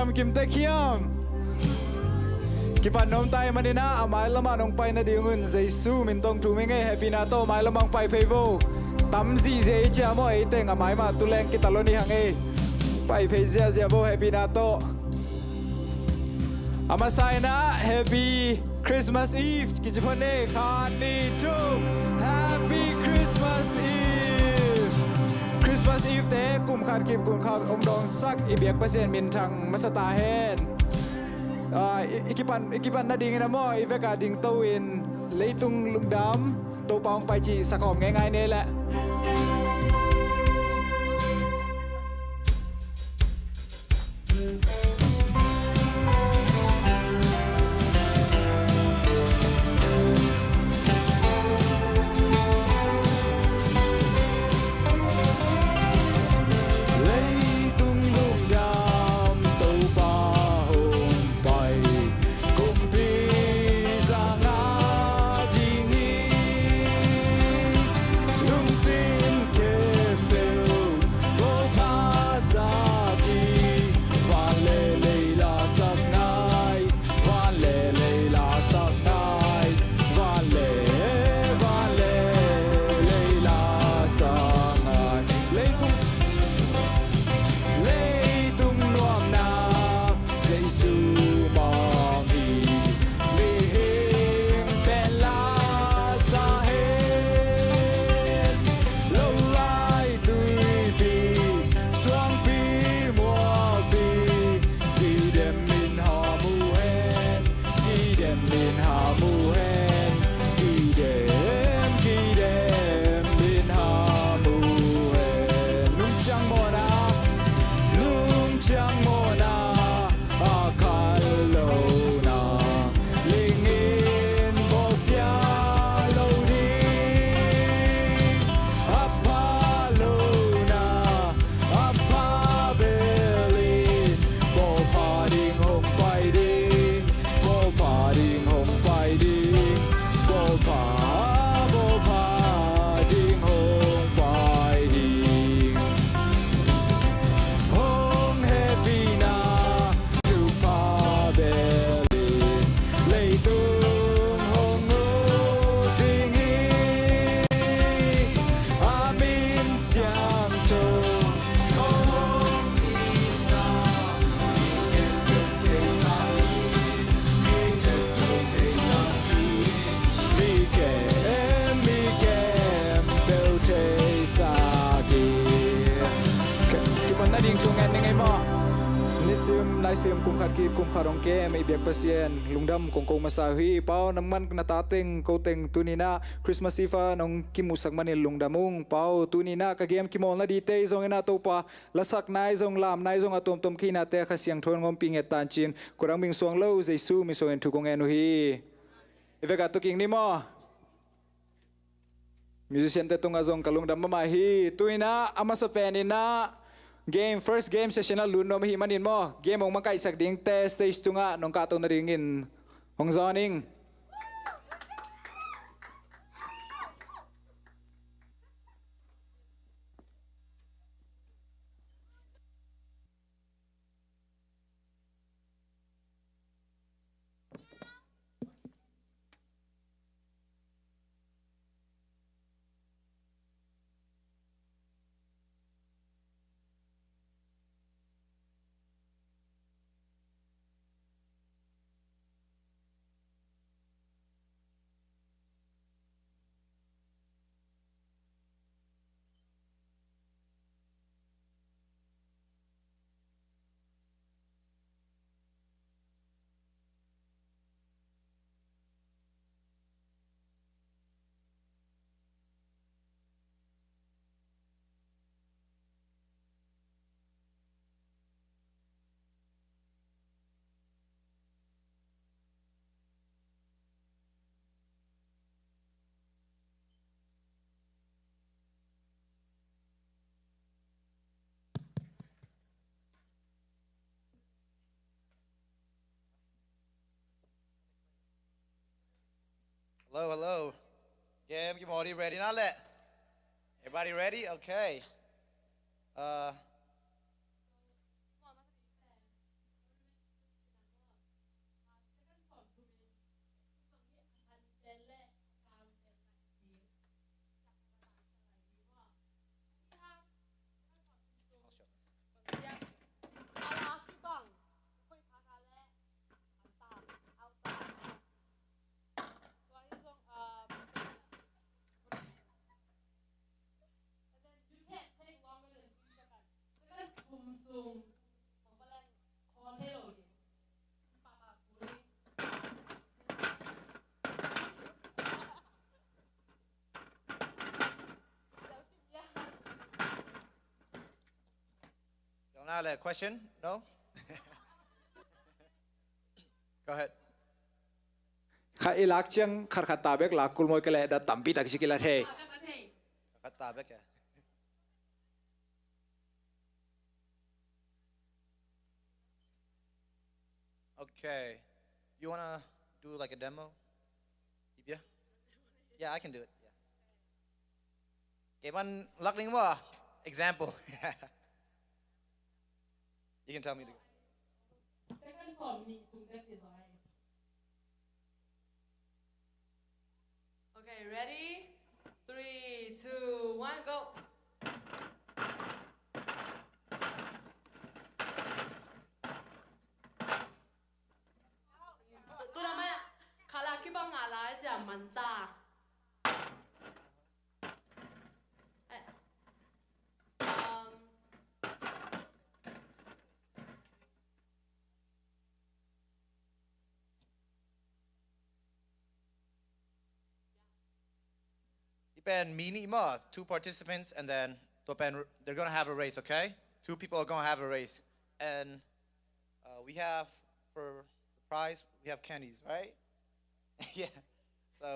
Kiram Kim Te Kiam Kipan nom tay manina amai lama nong pai na diungun Jesu min tong tu mingai happy na to mai lamang pai peivo tam zi je cha mo ai teng amai ma tu leng kitaloni hangai pai pei zia zia bo happy na to amasai na happy Christmas Eve kijipane khani to happy Christmas Eve Christmas Eve te kum khat kip kum khat om dong sak ibiak pasien min thang masata hen ikipan na ding na mo iveka ding tawin leitung lungdam to paong pai chi sakom ngai ngai ne la Sim kum khat ki kum kharong ke mai biak pasien lungdam kongko masahi pau naman na tateng koteng tunina Christmas Eve nong kimusak manil lungdamung pau tunina ka game kimol na dite zong ina to pa lasak nai zong lam nai zong atom tom khina te khasiang thon ngom pinget tan chin kurang ming suang lo Jesu mi so en thukong enu hi iveka to king ni mo musician te tunga zong kalungdam ma hi tuina amasa penina game first game session na luno mahimanin mo game ong mangkai sak ding test stage tunga nong kato na ringin hong zoning Hello, hello. Yeah, everybody ready now? Everybody ready? Okay. Another question? No? Go ahead. ข้าอิลักเชียงขัดขัดตาเบกหลักกุลมวยกันแหละแต่ต่ำปีตักชิกิลาเท Kata back. Okay. You wanna do like a demo? Yeah? Yeah, I can do it. Yeah. Okay, one luckling mo. Example. You can tell me to go. Second form ni sudah design. Okay, ready? 3, 2, 1, go. Tu namanya kalau kita ngalah aja mantap. Ipan mini mo, 2 participants, and then they're gonna have a race, okay? 2 people are gonna have a race, and we have for the prize we have candies, right? Yeah. So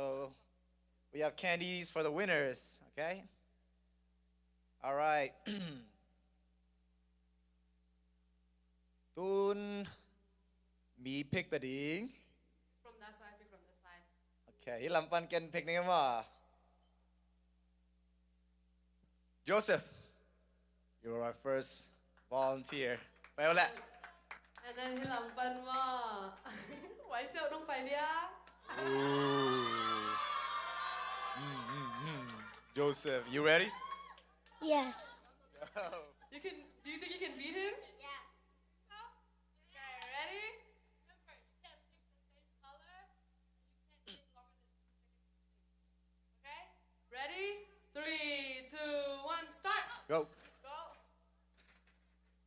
we have candies for the winners, okay? All right. Tun me pick the ding. From that side, pick from the side. Okay, Lampan can pick name mo. Joseph, you're our first volunteer. Violet. And then hilampan mo. Why siya dong pa dia? Joseph, you ready? Yes. Do you think you can beat him? Yeah. Okay, ready? Okay, ready? 3, 2, 1, start. Go. Go.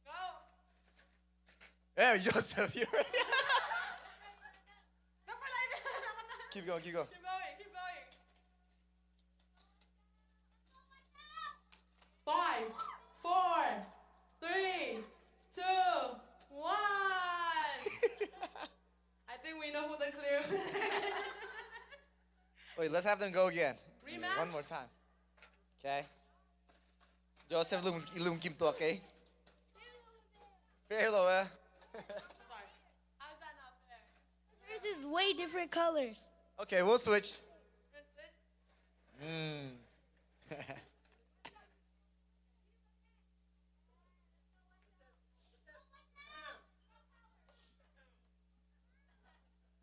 Go. Hey, Joseph, you ready? Kenapa lagi? Keep going, keep going. Keep going, keep going. 5, 4, 3, 2, 1. I think we know who the clear. Wait, let's have them go again. Rematch? One more time. Okay. Joseph lum kim to, okay? Fair low, eh? Sorry. How's that not fair? Yours is way different colors. Okay, we'll switch.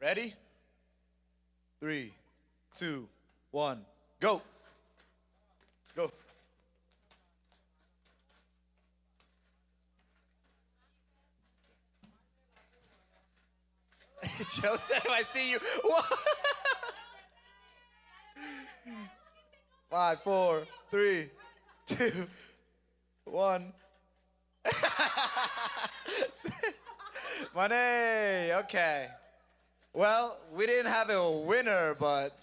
Ready? 3, 2, 1, go. Go. Joseph, I see you. 5, 4, 3, 2, 1. Money. Okay. Well, we didn't have a winner, but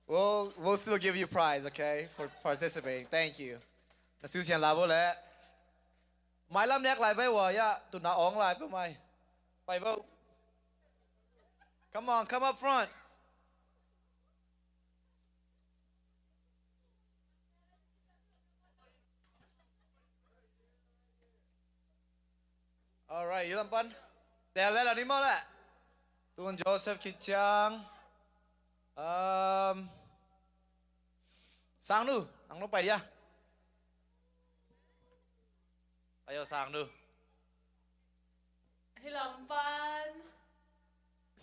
we'll still give you a prize, okay, for participating. Thank you. นักสู้เชียนลาโบแล้วไม่ลำแนกหลายไปวะยะตุนนาอ๋องหลายไปไหมไปเบ้า Come on, come up front. All right, ยูลำปันแต่แล้วเหล่านี้หมดแหละตุนโจเซฟคิดจังsang nu nang no pai dia ayo sang nu Hilampan.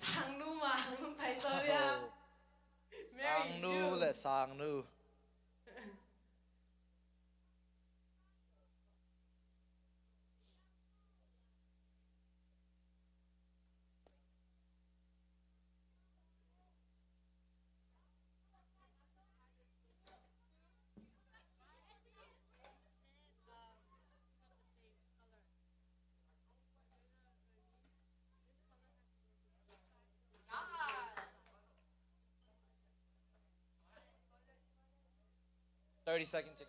Sang nu mang pai to dia. sang nu le sang nu $30 seconds, Jenny.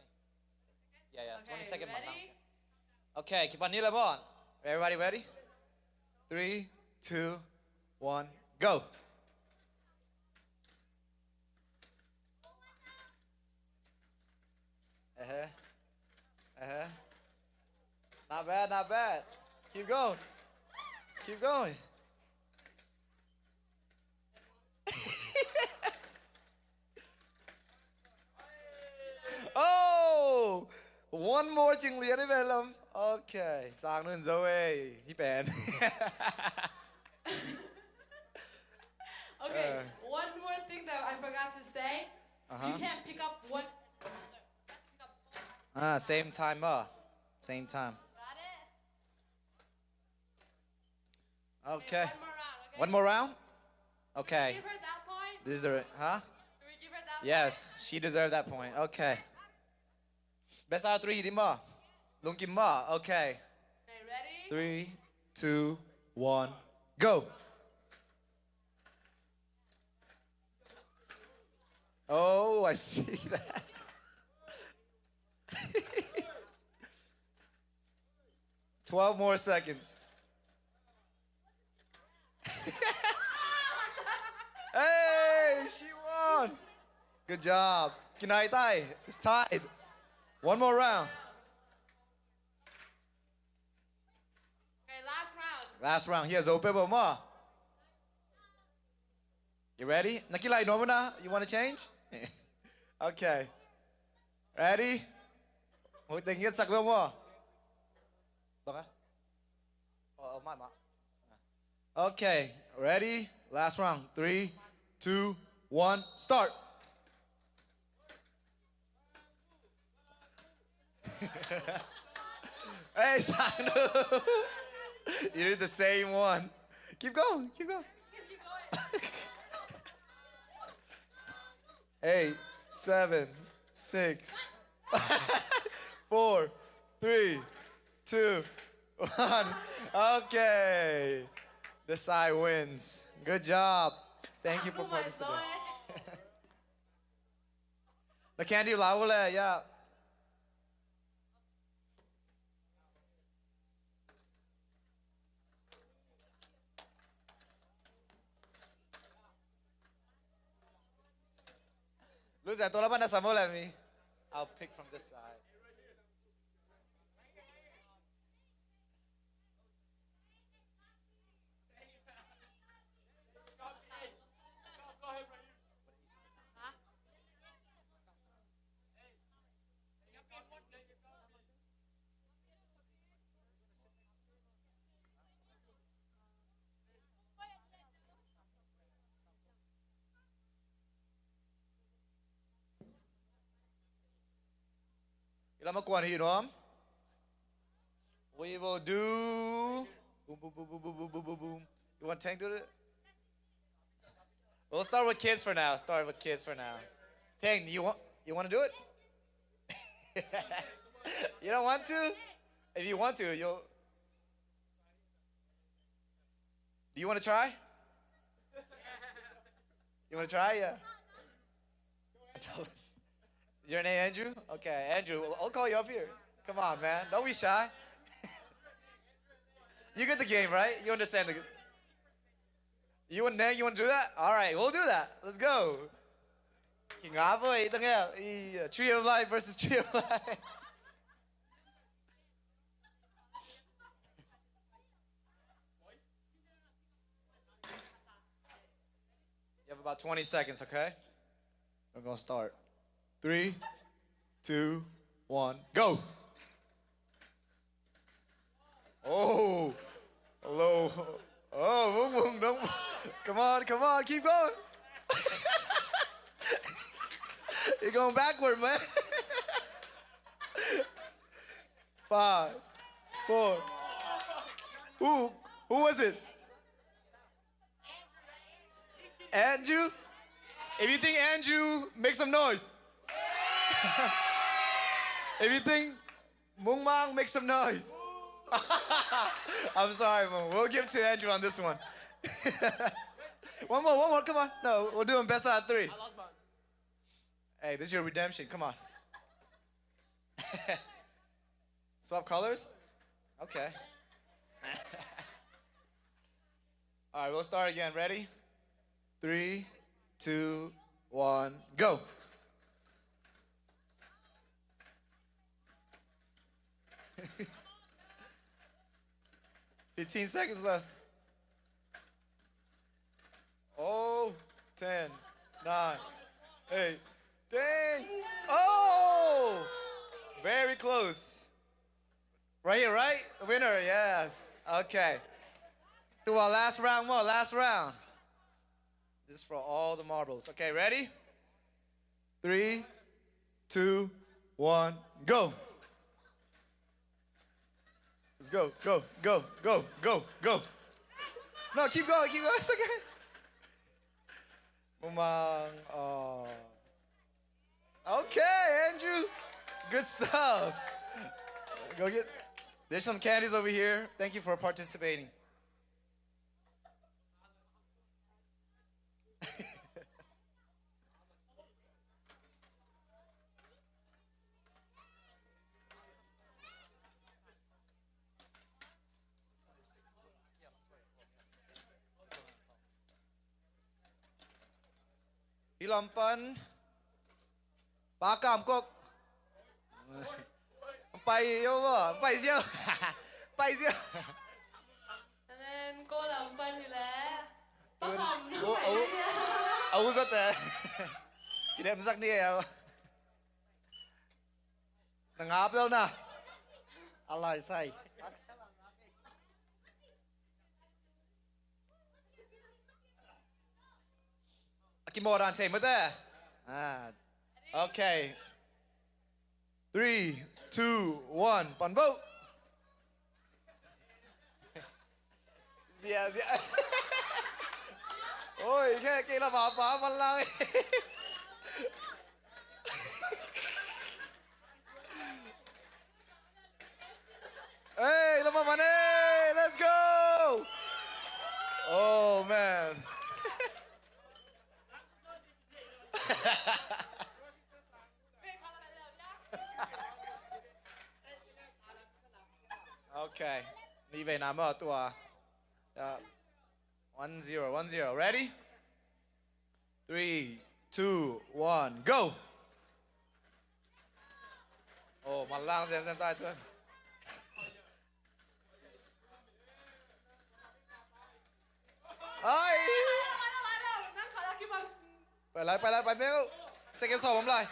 Yeah, 20 second. Ready? Okay, keep on kneeling on. Everybody ready? 3, 2, 1, go. Not bad, not bad. Keep going. Keep going. Oh! One more chừng liền đấy về lắm. Okay, sang luôn Zoe. He banned. Okay, one more thing that I forgot to say. You can't pick up one. Same time, same time. Got it? Okay. One more round, okay? One more round? Okay. Give her that point. This is the, huh? Can we give her that point? Yes, she deserved that point. Okay. Best out of 3, Dimba. Lung Kimba. Okay. Okay, ready? 3, 2, 1, go. Oh, I see that. $12 more seconds. Hey, she won. Good job. Kinai Tai. It's tied. One more round. Okay, last round. Last round. Here's Ope Ma. You ready? Nakilai Nomuna, you want to change? Okay. Ready? Hồi tình nhất sạc vô mo. Được á? My. Okay. Ready? Last round. 3, 2, 1, start. Hey, Sanu. You did the same one. Keep going. Keep going. Keep going. 8, 7, 6, 4, 3, 2, 1. Okay. The side wins. Good job. Thank you for Oh my participating. God. The candy lawala, yeah. Lunsen, tola ba nasa mo mi? I'll pick from this side. Ilan makuha ni Nom? We will do boom, boom, boom, boom, boom, boom, boom, boom, boom. You want Tank to do it? We'll start with kids for now. Start with kids for now. Tank, you want to do it? You don't want to? If you want to, you'll. Do you want to try? You want to try? Yeah. Tell us. Is your name Andrew? Okay, Andrew, I'll call you up here. Come on, man. Don't be shy. You get the game, right? You understand the. You and Nang, you want to do that? All right, we'll do that. Let's go. Tree of Life versus Tree of Life. You have about 20 seconds, okay? We're going to start. 3, 2, 1, go. Oh, hello. Oh, boom, boom, boom. Come on, keep going. You're going backward, man. 5, 4. Who was it? Andrew? If you think Andrew, make some noise. If you think Mung Mang, make some noise. I'm sorry, Mung. We'll give it to Andrew on this one. One more, come on. No, we're doing best out of 3. Hey, this is your redemption, come on. Swap colors? Okay. All right, we'll start again. Ready? 3, 2, 1, go. "15 seconds left. Oh, 10, 9, 8, 10. Oh, very close. Right here, right? Winner, yes. Okay. Do our last round more, last round. This is for all the marbles. Okay, ready? 3, 2, 1, go. Let's go, go, go, go, go, go. No, keep going, it's okay. Umang, oh. Okay, Andrew. Good stuff. Go get, there's some candies over here. Thank you for participating. Ilampan, pakam kok. Bay yêu mà, bay siêu, bay siêu. And then cô làm phân thì là bác Hồng nó Ấu, phải ấu rất là. Kỷ niệm sắc đi em. Đừng áp đâu nè. Allah say. Akimorante mất đấy. Okay. 3, 2, 1, bắn bộ. Dạ. Ôi, cái là bà văn lang ấy. Hey, lama mana? Let's go! Oh man. Okay. Đi về nằm ở tòa. 1-0. Ready? 3, 2, 1, go! Oh, mặt lang xem tay tôi. Ơi! Phải lại, phải béo. Sẽ cái sổ bấm lại.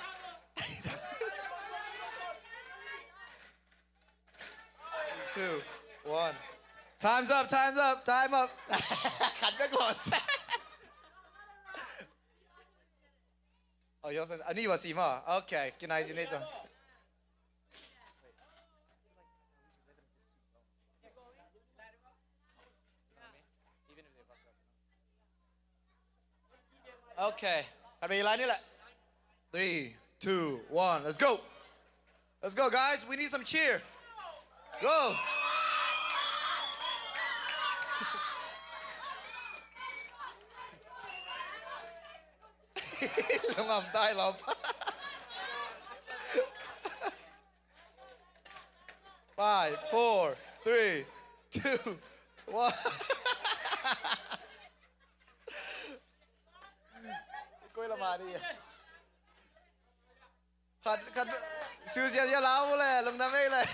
2, 1. Time's up. Time up. Khánh các lộn xe. 여기서 아니 왔지마. Okay, cái này thì nít rồi. Okay, các bạn lại nữa lại. 3, 2, 1, let's go. Let's go, guys. We need some cheer. Go. Nó ngầm tay lắm. 5, 4, 3, 2, 1. Coi là mà đi. Khăn sư xe láo lên, lầm nằm lên.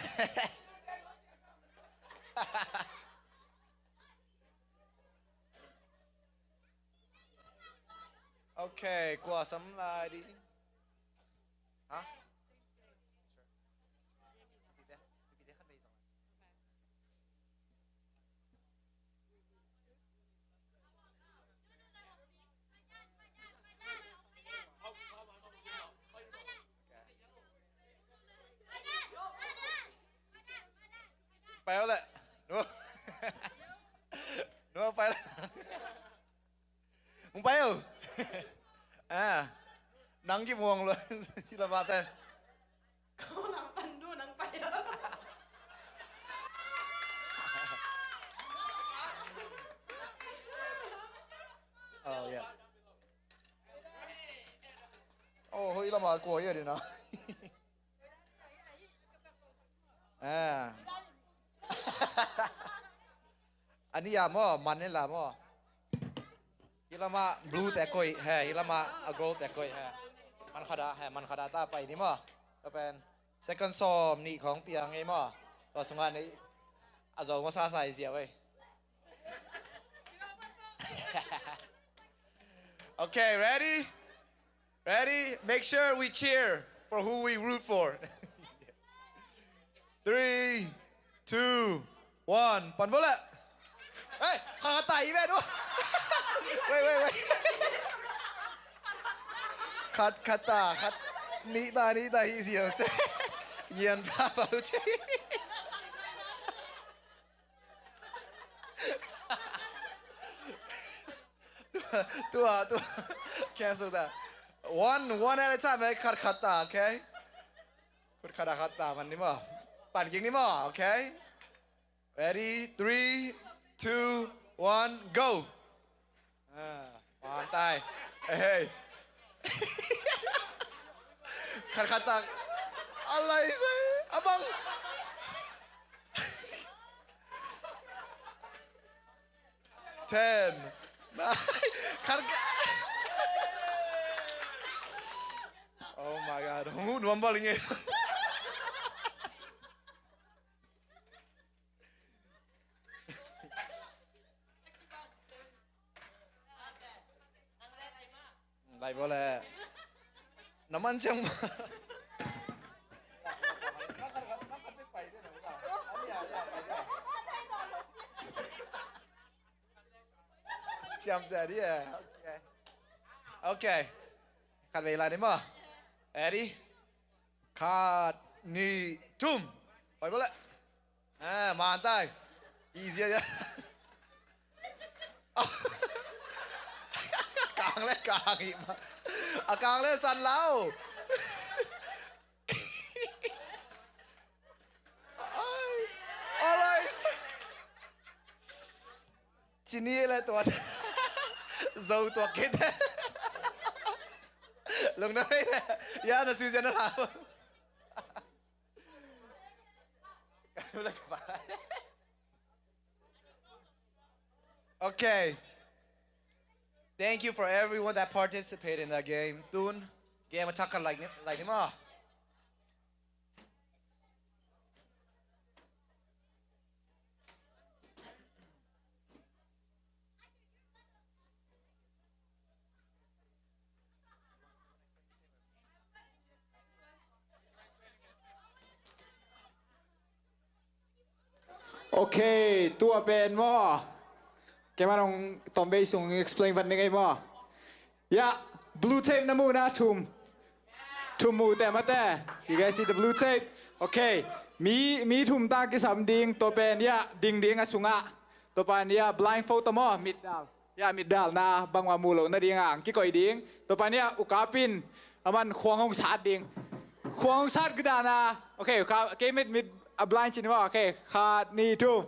Okay, qua sắm lại đi. Hả? Phải không lại? Đúng không? Đúng không? Phải là... Không phải không? Nắng cái muồng luôn. Là bạn tên. cô làm phân đua nắng bay. Oh yeah. Oh, hơi là mà của vậy đi nào. อันนี้ยามอมันนี่ละมอฮิลามาบลูแต่ก้อยแฮ่ฮิลามาโกลแต่ก้อยแฮ่มันขดาแฮ่มันขดาตาไปนี่มอก็เป็น second song นี่ของเปียงไงมอต่อสงานนี้อาจจะมาซาใส่เสียไว้ Okay, ready? Make sure we cheer for who we root for. 3, 2, 1. Pan bola. Hey, kakata event. Wait. Cut. Nita, easy. Yan Papa Luce. Two. Cancel that. One at a time. Cut. Okay. Cut. Man, ni mo. Pan king ni mo. Okay. Ready? 3, 2, 1, go. Man, tay. Hey. Cut. Allah is abang. Ten. Oh my God. Who nuambaling it? Lại boleh. Naman chang. Jump that, yeah. Okay. Cut về lại đi mà. Ready? Cut. Ni. Tum. Phải bố lại. Màn tay. Easy nhá. Càng ý mà. Càng lên sàn lao. Alright. Chỉ ni lại tuột. Dâu tuột kết. Lúc đó ya nó suy nó làm. Okay. Thank you for everyone that participated in that game. Tun, game attack like him. Okay, tua pen mo. Kaya manong Tombe sung explain van ngay mo. Yeah, blue tape na muna tum. Tum te mate. You guys see the blue tape? Okay. Mi tum ta kisam ding to pen ya ding asunga. To pan ya blindfold mo mid dal. Ya mid dal na bangwa mulo na ding ang kikoy ding. To pan ya ukapin aman khuang hong sat ding. Khuang sat gda na. Okay, okay mid a blind chin mo. Okay, khat ni tum.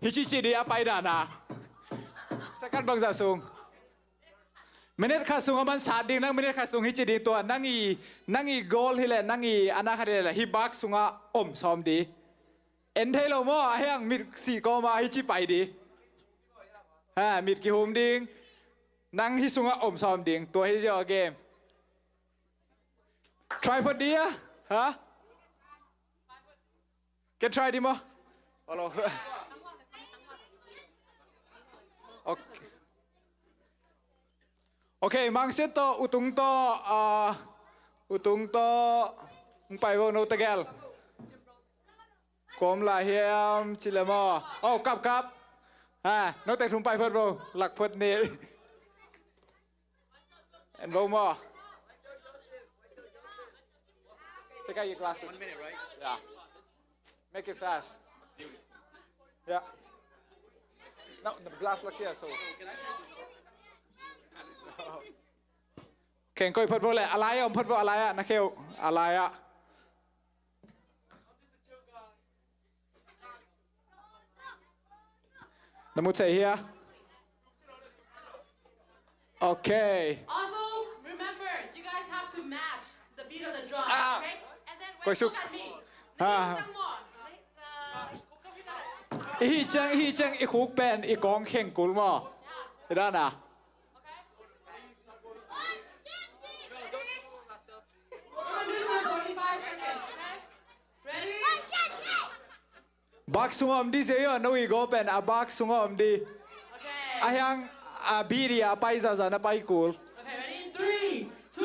Hichi di apa ida na. Second bang za sung. Minute ka sung aman sa ding nang minute ka sung hichi di to nangi goal hile nangi anak hile hi bak sunga som di. Enthelo mo ayang mit si ko ma hichi pai di. Ha mit ki hum ding nang hi sunga som ding to hi jo game. Try for dia, ha? Can try di mo? Hello. Okay, mang set to utung to pai vô no tagel. Kom la hiam chilamo. Oh, kap. Ha, no tek thum pai phot vô, lak phot ni. And go more. Take out your glasses. 1 minute, right? Yeah. Make it fast. Yeah. No, the glass look here, so. Okay, coi phật vô lại, alai ông phật vô alai á, nó kêu alai á. Nó muốn say here. Okay. Also, remember, you guys have to match the beat of the drum, Ah. okay? And then Quay wait, xuống. look at me. Ah. hi chang i khuk pen i kong kheng kul mo. Ra na. Bak sungom di se yo no i go pen a bak sungom di. Okay. Ayang a biri a pai za na pai kul. Okay, ready? 3, 2,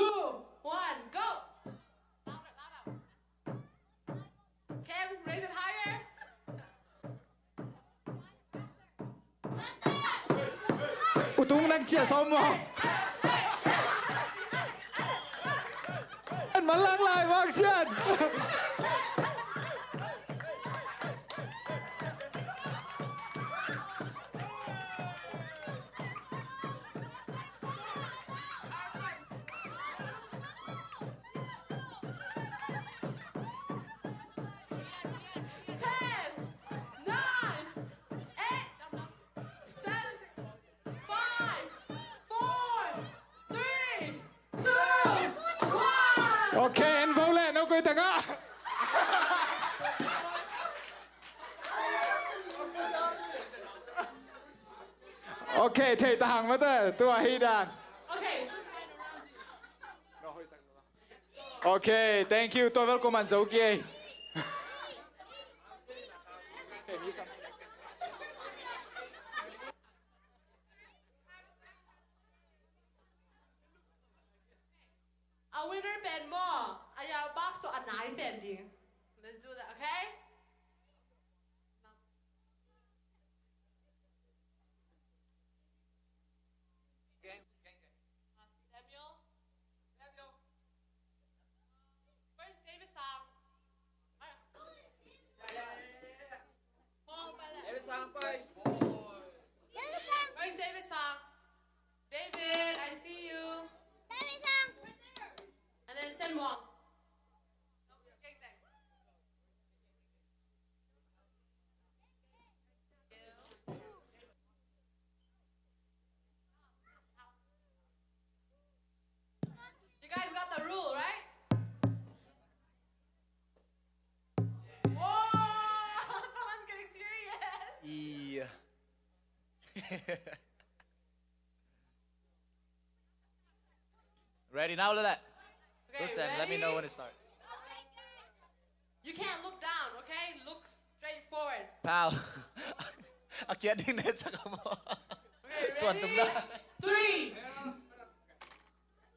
1, go. Cam, raise it higher. Utung nang chia som mo. Anh mà lăng lại vang xiên. Ok, anh vô lên, nó cười thằng á. Ok, thầy ta hàng mất rồi, tôi hi đàn. Okay. Ok, thank you, tôi welcome anh dấu kia. A winner band more. Aya box to a 9 bending. Let's do that, okay? Samuel? Where's David Song? Where's David Song? David, I see you. And then Sen Wong. You guys got the rule, right? Whoa! Someone's getting serious. Yeah. Ready now, Lila? Okay, Listen, let me ready? know when it starts. You can't look down, okay? Look straight forward. Pal. Akyat din net sa kamo. Okay, Swantum ready? na.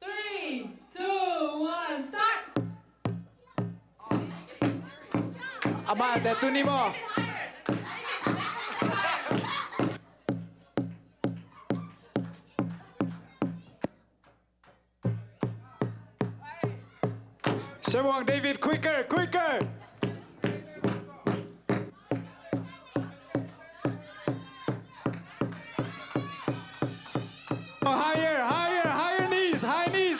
3, 2, 1, start! Ama, te tu ni mo. Semong David, quicker, quicker. Oh, higher, higher, higher knees,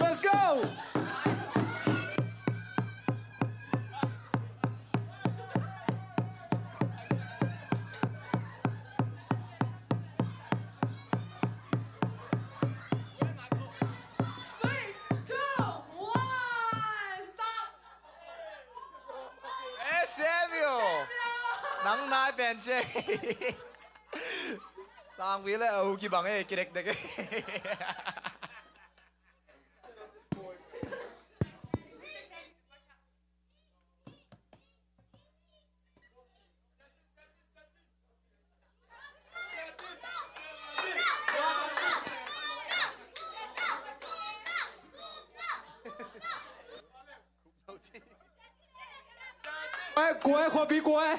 let's go. Three, two, one, stop! Eh, Samuel! Nang nai pen che. Sang vi le au ki bang e kirek de ke. Cuối, khoa phí cuối.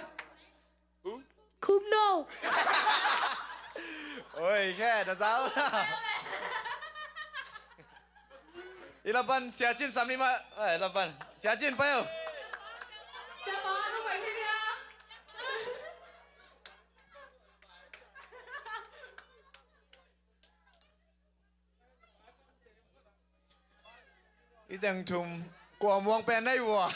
Khupno. Ôi, khe đã giáo nào. Ilapan xia chin samni ma. Ilapan xia chin pa yo. Step on, lúc vậy kia. Idang thum kwa muang pen nai wa.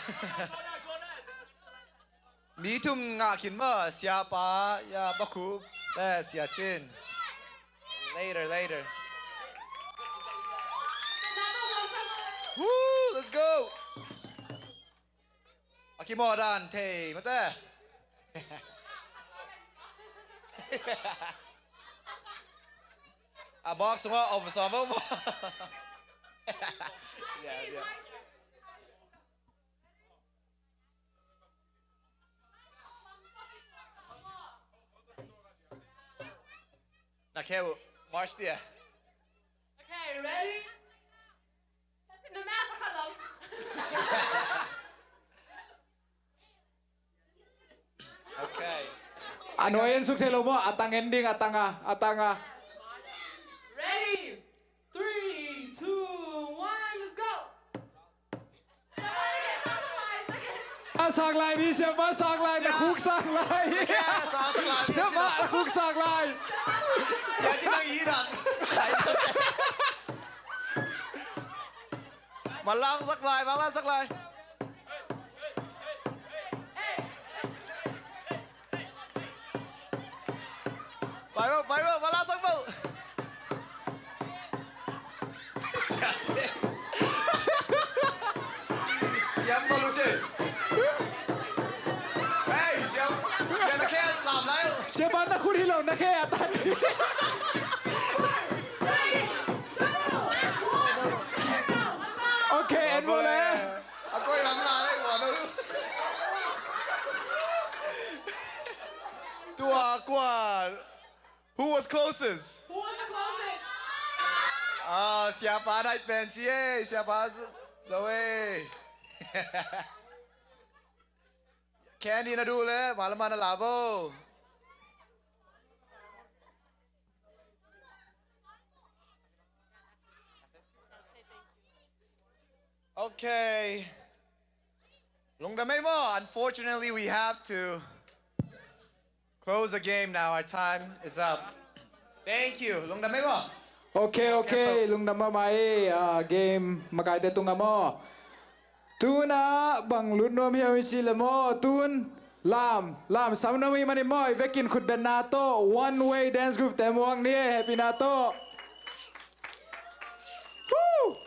Mi thum nga kin ma xia pa ya baku. Xia chin. Later. Woo, let's go. Akimo dan te mate. บอกสมมติสมมติ yeah. Now, okay, march there. Okay, ready? No matter how long. Okay. Ano yan suktelo mo? Atang ending, atanga. Ready? 3, 2, 1, let's go. Sang lai ni siapa sang lai na kuk sang lai. Siapa kuk sang lai. Siapa yang hilang? Malang sak lai. Bay vào, malang sak mau. Siapa malu je? Hey, siapa nak kaya làm đấy? Siapa nak kut hilau nak kaya atan. 3, 2, 1, Okay, end mo na. Ako yung nanay ko, ano? Tua, Kwan. Who was closest? Who was the closest? Siapa naik benci siapa Zoe. Candy na dulu malaman na labo. Okay. Lungdamay mo, unfortunately we have to close the game now. Our time is up. Thank you. Lungdamay mo. Okay, lung namamay game makaite tunga mo. Tuna bang LunNuam hiya sila mo. Tun lam samnami mani mo vekin khut ben nato one way dance group temuang ni happy nato. Woo!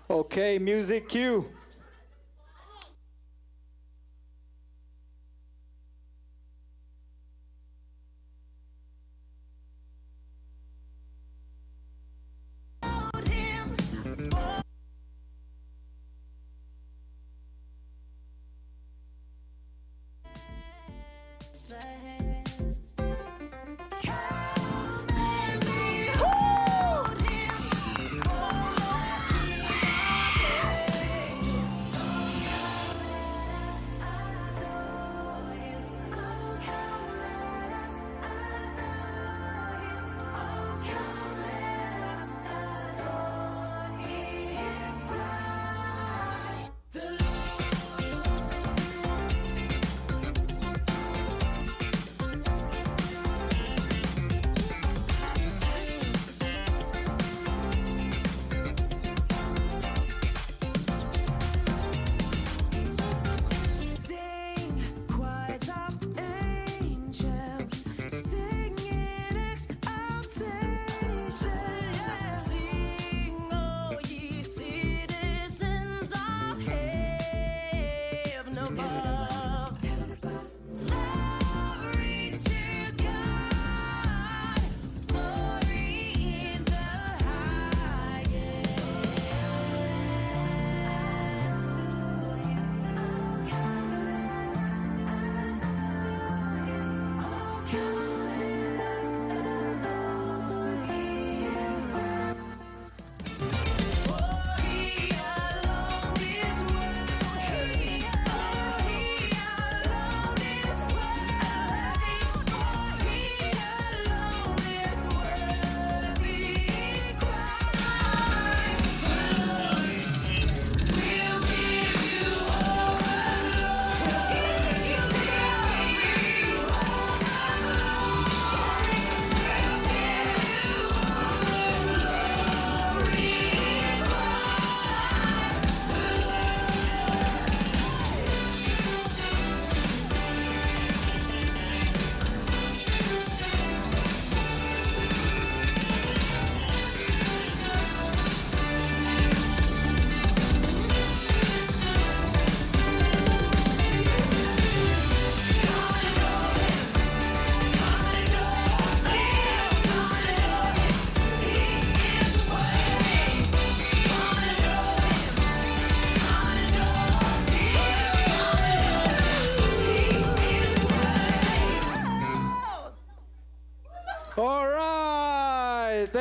Okay, music cue.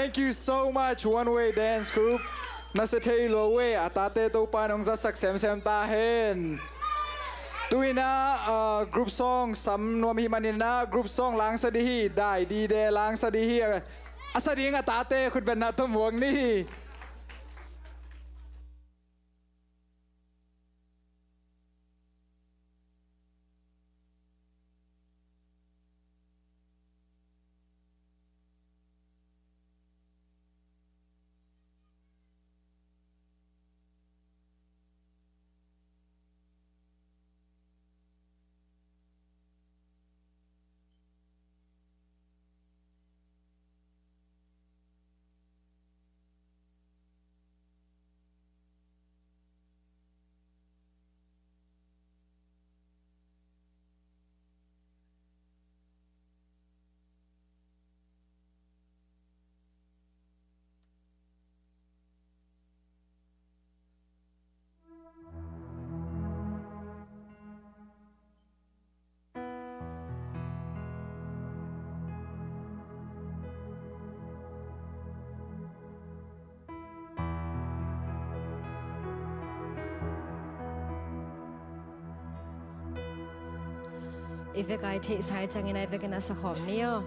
Thank you so much, One Way Dance Group. Nasa tayo way atate to pa nung zasak sem ta hen. Tuina group song sam nuam himanin na group song lang sa dihi dai di de lang sa dihi asa di nga tate khut ben na tumwang ni. If I guy takes high tongue and I begin as a home near.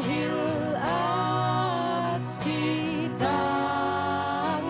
Hil aksi tang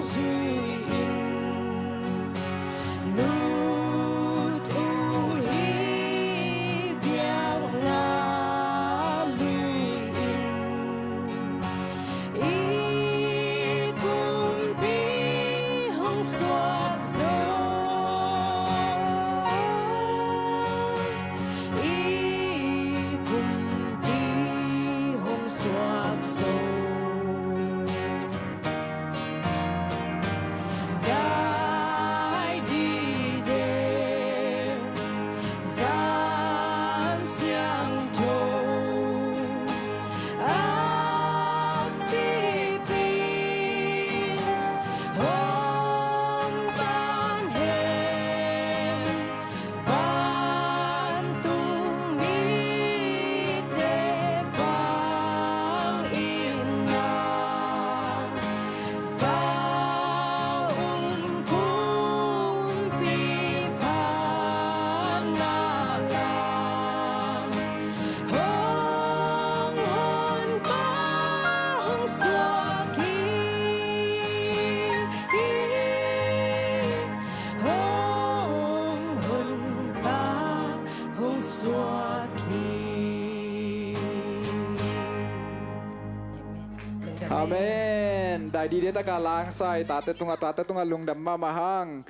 Amen. Dai di deta ka lang sai tate tunga lungdam mamahang.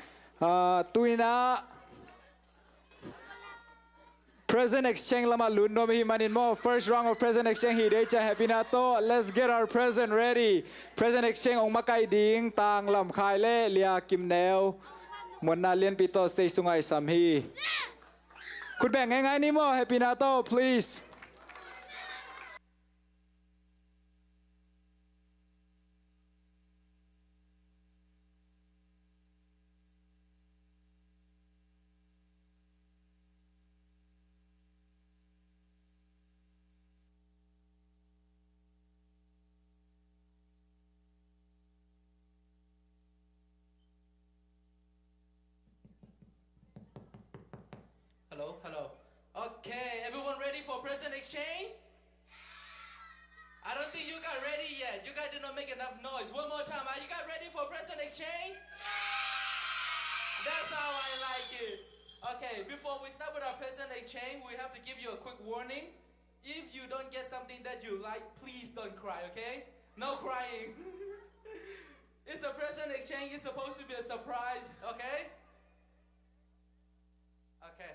Tuina present exchange lama lunno mi himanin mo. First round of present exchange hidecha happy na to. Let's get our present ready. Present exchange ong makai ding tang LamKhai le lia Kimney. Mon na Lianpi to stay sungai samhi. Kun bang ngai ni mo happy na to please. Hello. Okay, everyone ready for present exchange? I don't think you got ready yet. You guys did not make enough noise. One more time. Are you guys ready for present exchange? That's how I like it. Okay, before we start with our present exchange, we have to give you a quick warning. If you don't get something that you like, please don't cry, okay? No crying. It's a present exchange. It's supposed to be a surprise, okay? Okay.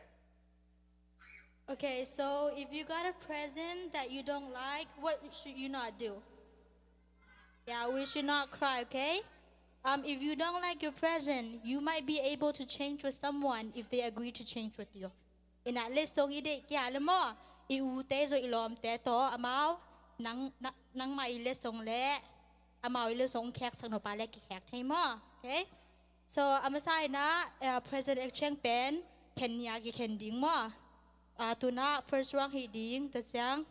Okay, so if you got a present that you don't like, what should you not do? Yeah, we should not cry, okay? If you don't like your present, you might be able to change with someone if they agree to change with you. In that list, so ide kya lemo, iute so alawmte to amao nang mai le song le amao le song khek sang no pa le khek thai mo, okay? So amasai na present exchange pen Kenya gi kending mo. Tuna first round hiding tajang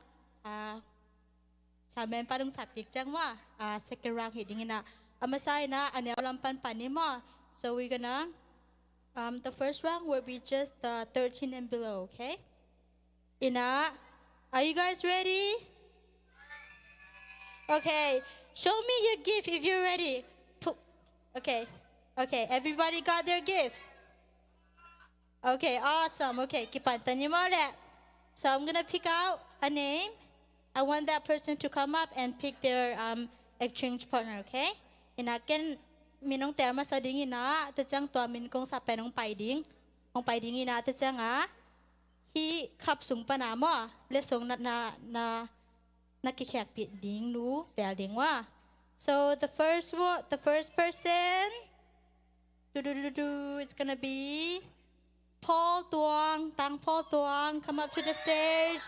chamen padung sapik jang ma second round hiding na amasai na anel lampan panimo. So we're gonna the first round will be just 13 and below, okay? Are you guys ready? Okay, show me your gift if you're ready. Okay, everybody got their gifts. Okay, awesome. Okay, kipantan mo ulit. So I'm gonna pick out a name. I want that person to come up and pick their exchange partner, okay? Inakin minong terma sa dingin na tajang tua min kong sa penong paiding. Ong paiding ina tajang hi kap sung pa na mo. Lesong na nakikyak pit ding nu tel ding wa. So the first person, it's gonna be Paul Tuang, come up to the stage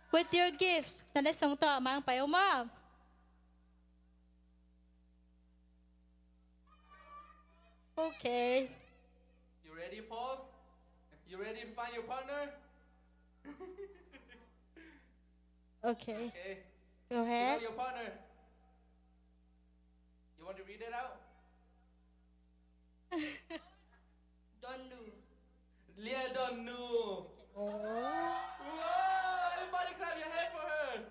with your gifts. Nalesong to mang payo mo. Okay. You ready, Paul? You ready to find your partner? Okay. Okay. Go ahead. You know your partner. You want to read it out? Don't do. Lia NunNuam. Oh. Whoa! Everybody clap your hand for her.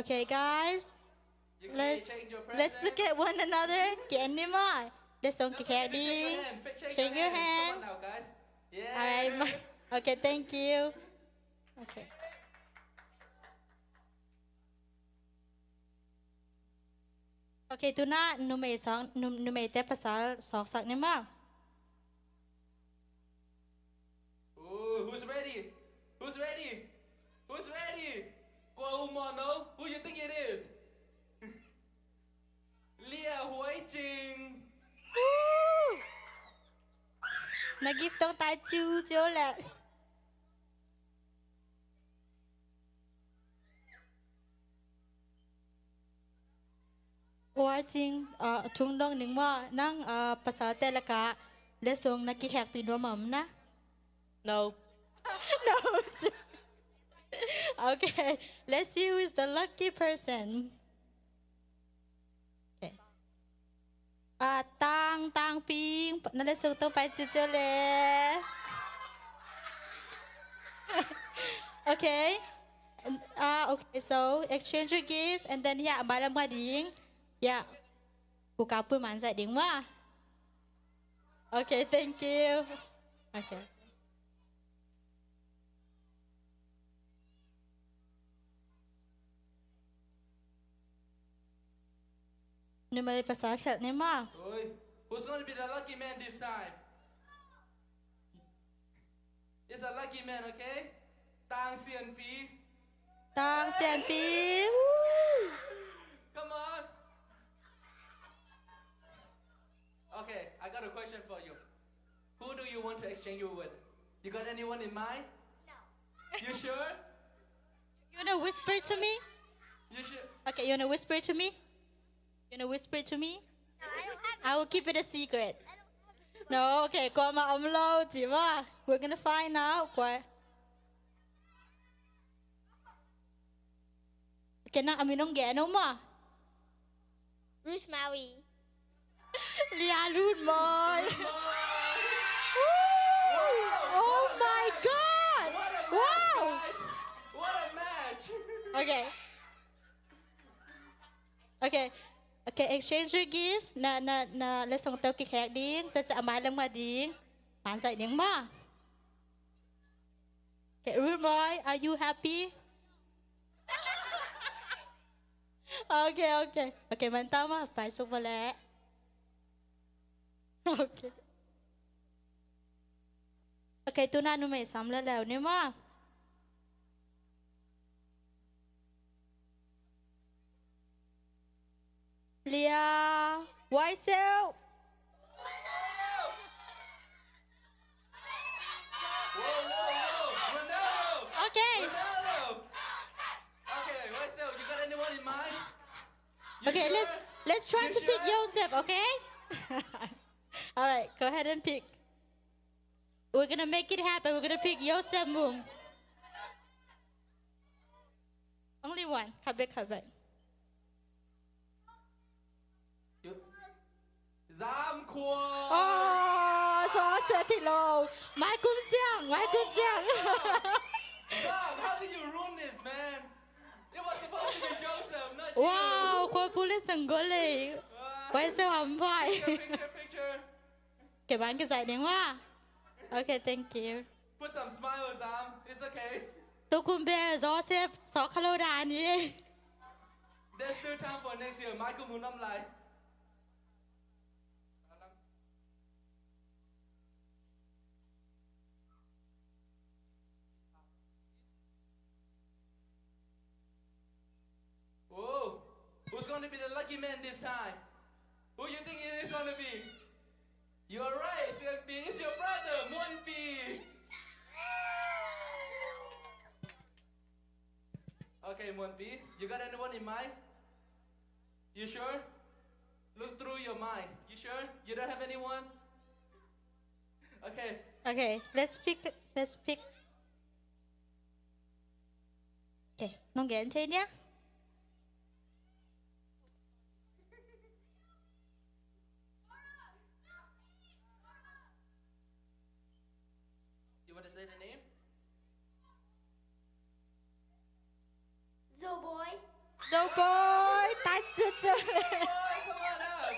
Okay, guys. You can Let's change your let's look present. at one another. Get any more. Let's don't No, get Shake your hands. Come on now, guys. Yeah. All right. Okay, thank you. Okay. Okay, tu na numei te pasal sok ni ma. Ooh, who's ready? Who's ready? Who's ready? Guaumano? Who you think it is? Lia Huaisen. Nag-gift tong ta chu le. Huaisen thung dong ning mo nang pasal te la ka lesong nakihek ti do mam na. No. No. Okay, let's see who is the lucky person. Okay. Tang ping nalesong tong pa chu le. Okay. Okay, so exchange your gift and then yeah, malam mading. Yeah. Buka pun manzai ding ma. Okay, thank you. Okay. Ni mali pasal kat ni ma. Oi, who's going to be the lucky man this time? It's a lucky man, okay? Tang Lianpi. Tang Lianpi. Come on. Okay, I got a question for you. Who do you want to exchange you with? You got anyone in mind? No. You sure? You wanna whisper to me? You sure? Okay, you wanna whisper to me? You wanna whisper to me? No, I don't have I will keep it a secret. No, okay, qua mà ông lâu chỉ mà. We're gonna find out qua. Cái nào mình không ghé đâu mà. Ruth Maui. Lia NunNuam. Oh my God! Wow! What a match! Okay. Okay. Okay, exchange your gift. Na let's song tao kik hek ding. Ta cha mai lang ma ding. Man sai ding ma. Okay, Ruth Boy, are you happy? Okay. Okay, man tao ma. Phải xuống vào lẽ. Okay. Okay, tu na nu mai sam la lao ni ma. Lia, Huaisen. Ronaldo! Okay. Ronaldo! Okay, wait, so you got anyone in mind? You Okay, sure? let's try You to pick sure? Joseph, okay? All right, go ahead and pick. We're gonna make it happen. We're gonna pick Joseph Moon. Only one. Come back. LamKhai. Oh, so pillow. My Jiang. Zam, how did you ruin this, man? It was supposed to be Joseph, not you. Wow, cô police từng gole. Quay sao hầm phải. Picture. Cái bạn cái giải điện hoa. Okay, thank you. Put some smiles, Zam. It's okay. Tôi cũng biết Joseph so khalo đàn đi. There's still time for next year. Michael muốn năm lại. Whoa, who's going to be the lucky man this time? Who you think it is going to be? You're right, Lianpi. It's your brother, Lianpi. Okay, Lianpi, you got anyone in mind? You sure? Look through your mind. You sure? You don't have anyone? Okay. Okay, let's pick. Okay, mong ghé trên nhé. You want to say the name? Zo boy. Zo boy, tách chưa. Boy, come on up.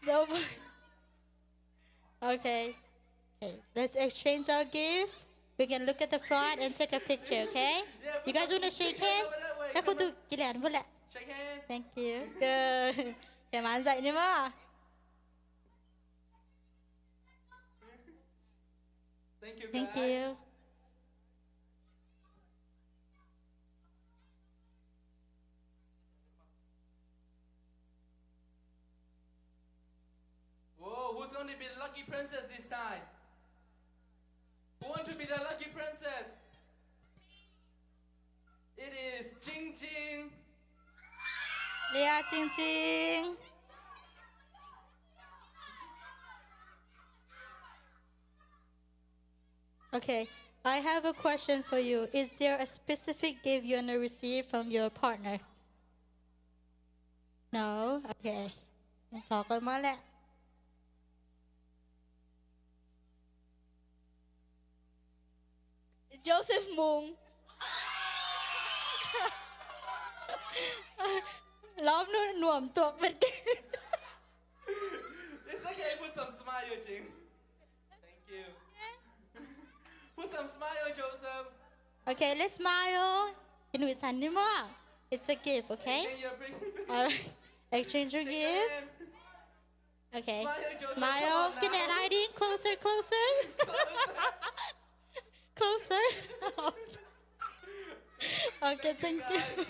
Zo boy. Okay, let's exchange our gift. We can look at the front and take a picture, okay? Yeah, You guys wanna shake hands? Over that way, Các cô tụi chị làm vô lại. Shake hand. Thank you. Good. Cái màn dạy nữa mà. Thank you, guys. Thank you. Whoa, who's going to be the lucky princess this time? Who wants to be the lucky princess? It is Jing Jing. Lia Jing. Okay, I have a question for you. Is there a specific gift you want to receive from your partner? No? Okay. Talk on my lap. Joseph Moon. ล้อมนุ่นหน่วมตัวเป็น It's okay, put some smile, Jing. Thank you. Put some smile, Joseph. Okay, let's smile. Can we send him more? It's a gift, okay? Exchange your pretty- Alright. Exchange your Shake gifts. hand. Okay. Smile, Joseph, Smile. come on Can now. I light in? Closer, closer. Closer. Okay, thank you. Guys.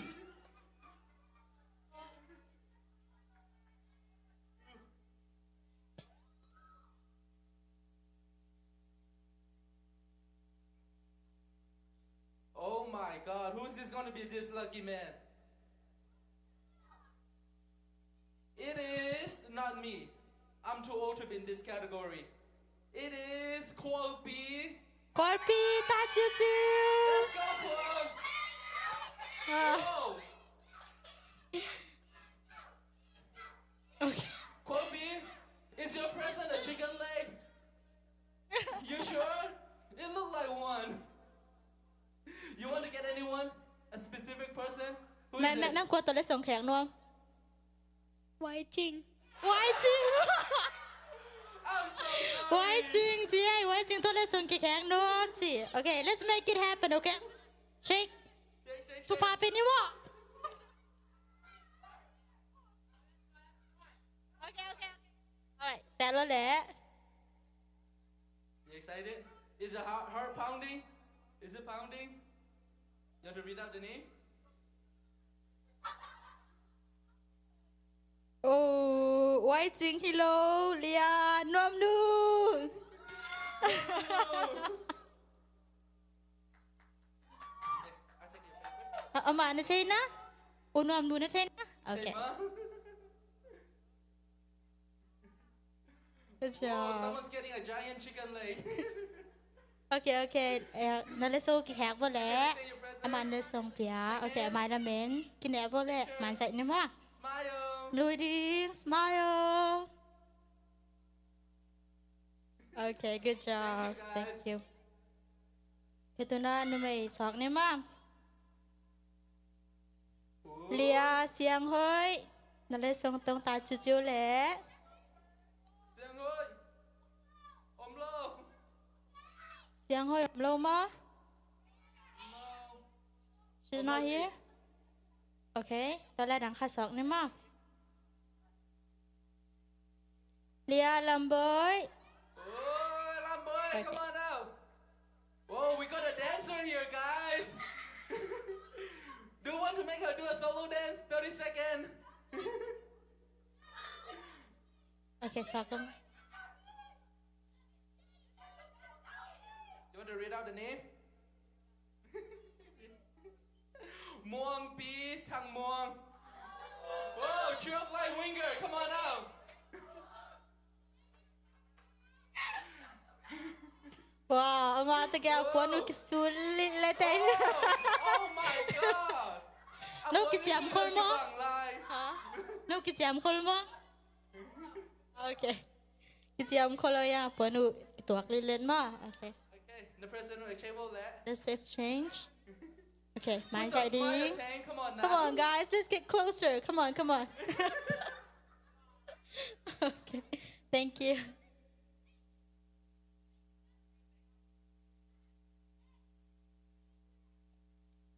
Oh my God, who's this gonna be this lucky man? It is not me. I'm too old to be in this category. It is Paupi. Corpi, ta choo choo. Let's go, Paupi. Whoa. Okay. Paupi, is your present a chicken leg? You sure? It looked like one. You want to get anyone? A specific person? Who is นั่ง it? กลัวตัวเล็กส่งแขกนวม ไว้จริง ไว้จริง I'm so sorry. ไว้จริงจีไอ้ไว้จริงตัวเล็กส่งแขกนวมจี Okay, let's make it happen, okay? Shake. Shake, shake, สุ shake. ภาพเป็นนี่วะ Okay, okay. Alright, แต่ละแหละ You excited? Is your heart pounding? Is it pounding? You want to read out the name? โอ้ไว้จริงฮิโลเลียนวมนู I'll take your favorite. เอามานะเชนนะอุนวมดูนะเชนนะโอเค Hey, Ma. Good Oh, job someone's getting a giant chicken leg. โอเคโอเคนั่นเลยโซ่กี่แขกบ่แล้วอามันเลยส่งเปียโอเคอามันละเมนกินแอบบ่แล้วมันใส่นี่มั้ง Smile. ลุยดี smile Okay, good job. Thank guys. you. Ito na ano may sok ni ma'am. Ooh. Lia siang hoy. Nalesong tong ta chu chu le. Siang ơi. Ôm lâu. Siang hoy lo ma. No. She's not here. Okay. ตอนแรกดังค่าสอกนี่มาก Lia lamboy. Oh, Lamboy, Okay. come on now. Whoa, we got a dancer here, guys. Do you want to make her do a solo dance? 30 seconds. Okay, สอกกัน You want to read out the name? Muang Pi Thang Muang. Whoa, cheer up like winger. Come on now. Wow, ang mga taga-apuan no kisulit lete. Oh my god. No, kicham khol mo. Lai. Ha? No kicham khol mo. Okay. Kicham khol ya apuan no tuak lilen mo. Okay. Okay, the president will exchange all that. Let's exchange. Okay, Put mine's some smile, ID. Tang. Come on now. Come on, guys, let's get closer. Come on, come on. Okay, thank you.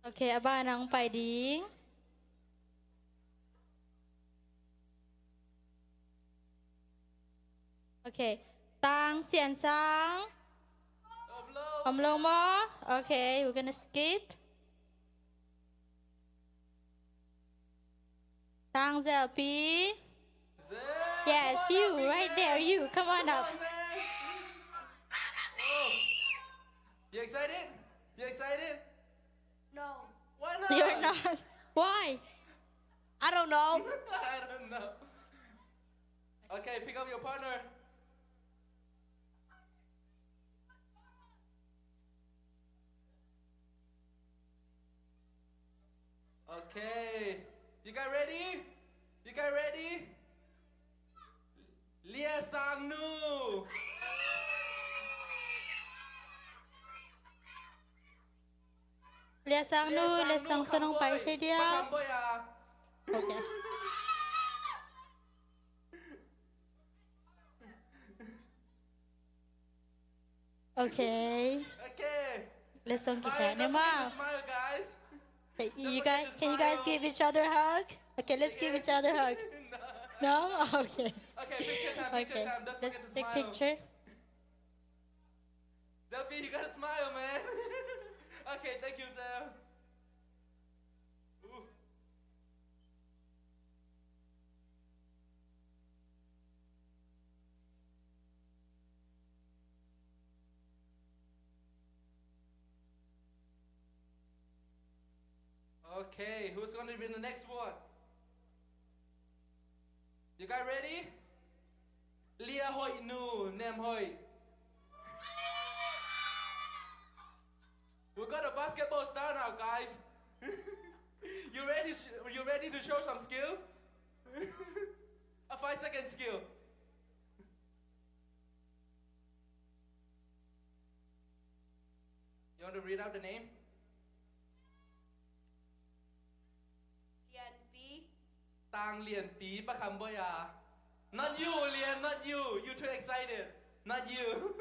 Okay, aba nang pai ding. Okay, tang xian sang. Ôm lâu. Mo. Okay, we're gonna skip. Tang Zell P. Zell, Yes, come on you, up, big right man. there, you. Come on Come up. on, man. Oh. You excited? You excited? No. Why not? You're not. Why? I don't know. I don't know. Okay, pick up your partner. Okay. You guys ready? You guys ready? Lia Sang Nu. Lia sang nu, lia sang tanong pai kay dia. Kamboy ah. Okay. Okay. Let's song Smile. kita Don't nama. forget to smile, guys. Okay, you forget guys, to can you guys smile. give each other a hug? Okay, let's give each other a hug. No. No? Okay. Okay, picture time, picture Okay. time. Don't Let's forget to take smile. picture. Zelby, you gotta smile, man. Okay, thank you, Zel. Ooh. Okay, who's gonna be the next one? You guys ready? Lia NunNuam. We got a basketball star now, guys. You ready? You ready to show some skill? A 5-second skill. You want to read out the name? Lianpi. Tang Lianpi pa kamboya. Not you, Lian, not you. You too excited. Not you.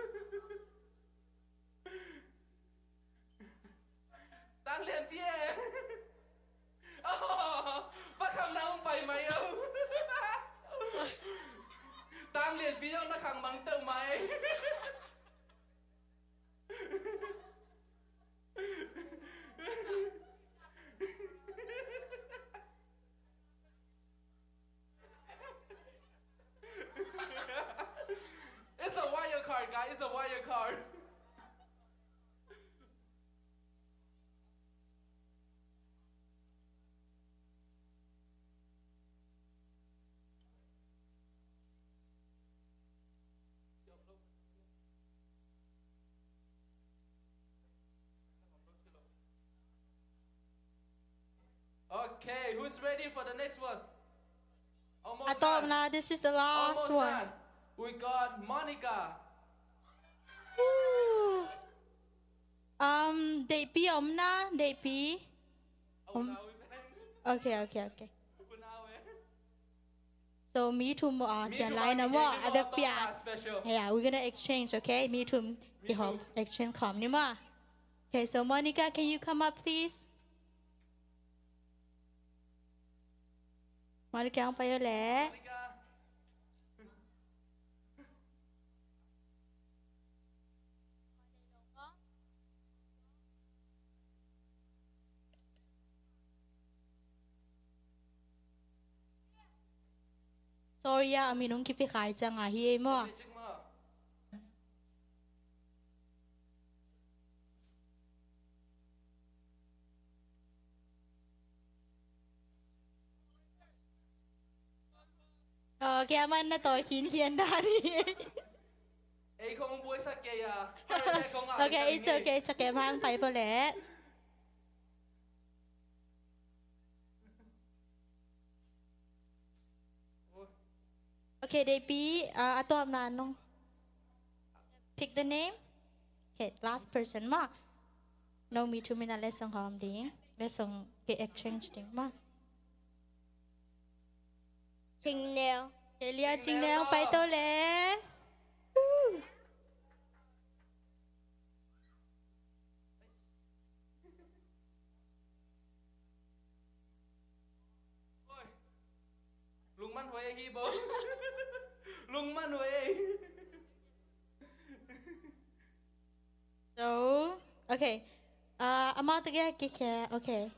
Tang Lianpi. Oh, pa kam naong pai mai au. Tang Lianpi au na KamMang teu mai. It's a wire card, guys. It's a wire card. Okay, who's ready for the next one? Almost Atop done. na, this is the last Almost one. done. We got Monica. Woo. Đệ pi ống na, đệ pi. Okay. So me too chen lai na mo avec pia. Special. Yeah, we're gonna exchange, okay? Me too. Đi học exchange khom ni ma. Okay, so Monica, can you come up, please? Monica không phải lẽ. Monica. Sorry à, mình không kịp khai chẳng à hi em à. Check mo. Kaya man na to hiên đã đi. Ê không buổi sắc kê à. Okay, it's okay. Chắc em hang phải bộ lẽ. Okay, they be atom na no. Pick the name. Okay, last person ma. No me too mina lesson home ding. Lesson get exchange ding ma. Kimney. Okay, Lia ching neo pai to le. Woo. Lung man huay hi bo. Lung man huay. So, okay. Amount to get kike. Okay.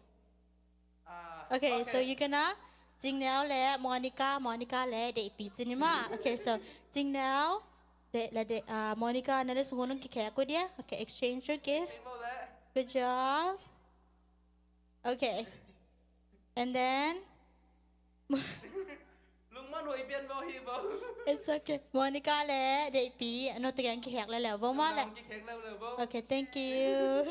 Okay, so you gonna jing now le Monica le de pi cinema. Okay, so jing now de Monica na le sungun kike ko dia. Okay, exchange your gift. Good job. Okay. And then Lung man huay pian bo hi bo. it's okay. Monica le de pi ano to gan kike le bo ma le. Okay, thank you.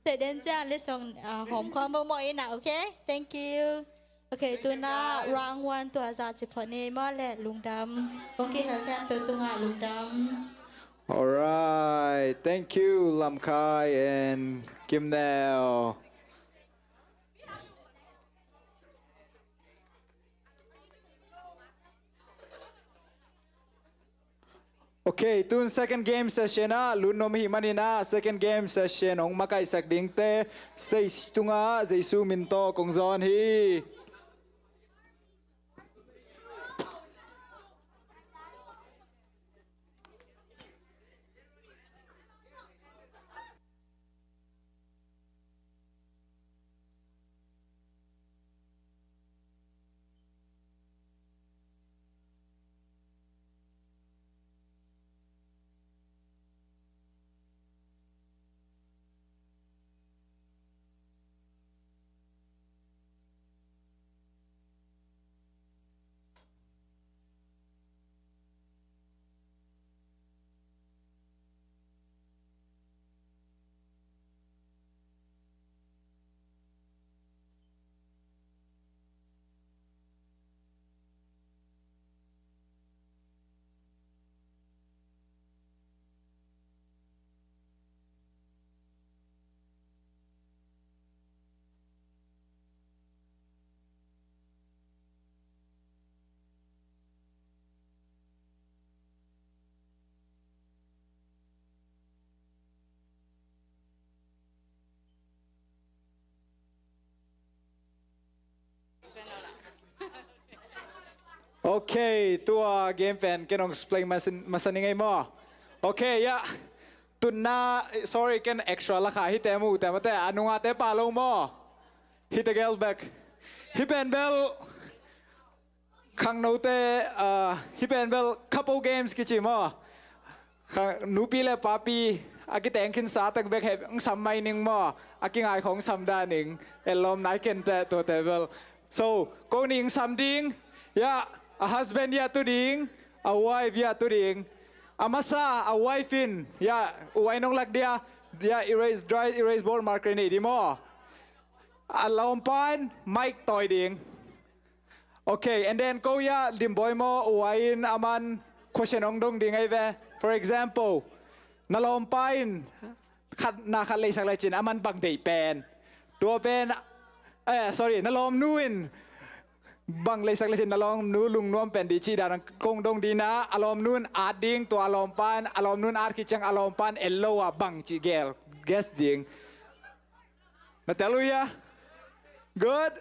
Để đến cha lấy xong home combo mọi nào, okay? Thank you. Okay, tôi na round one tôi ra chỉ phần này mà lẹ lung đam. Okay, hả các tôi ngại lung đam. Alright, thank you LamKhai and Kimney. Okay, tun second game session na lunnom hi manina second game session ong makai sak ding te sei tunga Jesu minto kong zon hi. Okay, tua game pen kenong explain masaningay mo. Okay, ya. Tunna sorry ken extra la kha hitemu temate anu nga te palo mo. Hitagel back. Hipen bel khang note hipen bel couple games kichi mo. Nupi le papi aki tengkin sa tak back he ang samay ning mo. Aki ngai khong samda ning elom nai ken te to table. So, ko ning samding ya a husband ya to ding, a wife ya to ding. Amasa a wife in ya uway nong lag dia dry erase board marker ni di mo. Alawmpan mic toy ding. Okay, and then ko ya Dimbawi mo uwayin aman question ong dong ding ay ve. For example, nalawmpain nakalay sa lachin aman bang day pen. Tuwa pen sorry, nalawm nuin. Bang lay sak lesin nalong nu lung nuam pen di chi darang kong dong dina alom nun ading to alawmpan alom nun ar kichang alawmpan elowa bang chi gel guess ding natelu ya good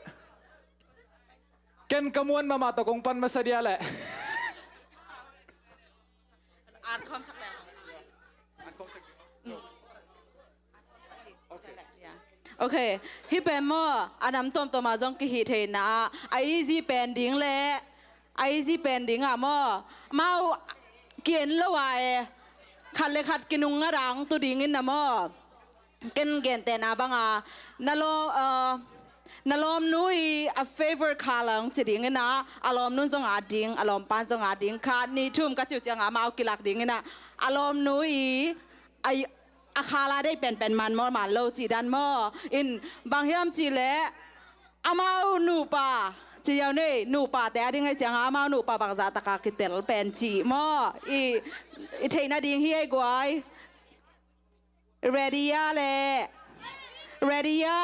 ken kamuan mamato kong pan masadia le Okay, hi pen mo anam tom to ma jong ki hi the na easy pending le easy pending a mo mau kien lo wa e khat le khat kinung ngarang tu ding in na mo ken gen te na banga nalom nui a favorite color chi ding na alom nun jong a ding alom pan jong a ding khat ni thum ka chu chang a mau kilak ding na alom nui aiอาคาลาได้เป็นมันมอมันโลจีดันมออินบางเฮียมจีเละอามาหนูป่าจีเอาเนี่ยหนูป่าแต่ดิ้งไอ้จังอามาหนูป่าบางจากตะกาคิดเตลเป็นจีมออีเทน่าดิ้งเฮียกวย ready ยาเลย ready ยา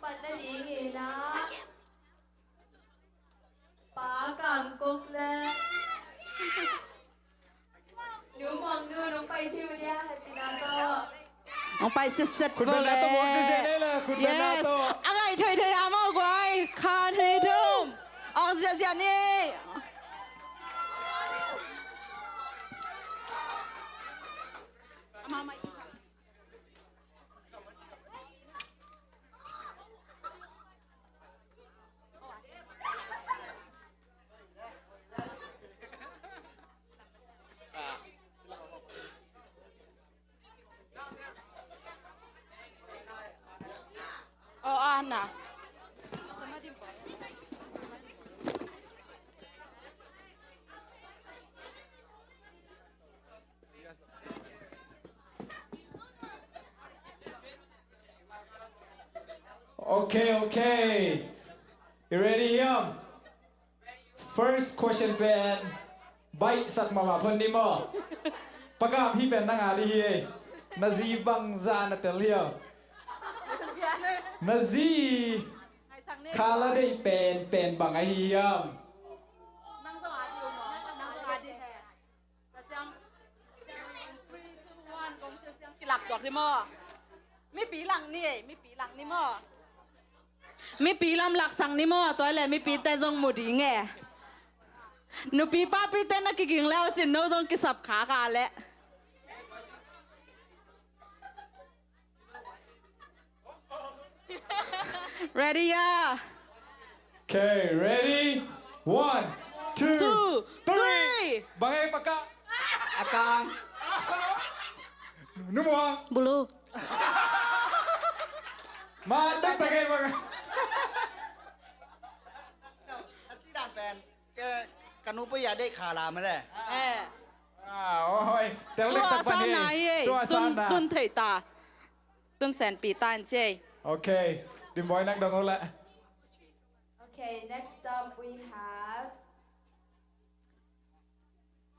ปันได้ลีไงนะป้ากำกุกเลยหนูมองดูน้องไปที่วันนี้ให้พี่นาโต้น้องไปเสร็จ คุณเป็นนาโต้บอกเสียได้เลยคุณเป็นนาโต้ อะไรเธอเอามาไว้คานให้ทุ่มออกเสียนี่มาไม่นะ Okay. You ready here? First question pen. Bai sak mama pun ni mo. Pagam hi pen nang ali hi. nazi bang za na tel hiya nazi kala dei pen bang ai hiam นั่งสมาธิหมอนั่งสมาธิแท้แต่จัง3 2 1กงเจียงกิลักดอกที่หม้อไม่ปีหลังนี่ไม่ปีหลังนี่หม้อไม่ปีลำหลักสั่งนี่หม้อตัวแหละไม่ปีแต่จงหมุดอีไงหนูปีป้าปีเต้นนักกิ่งแล้วจินโนจงกิสับขากันแล้ว ready ย่า Okay ready 1 2 2 3 bang ai paka akang numwa บุลู ma dak tagay bang ที่ด่านแฟนแกกันุปยาได้ขาลามาเลย ôi tel lek tak sa pani nai tua sana tun thầy ta tun sen pi tan chơi okay Dimbawi nak dong ola Okay, next up we have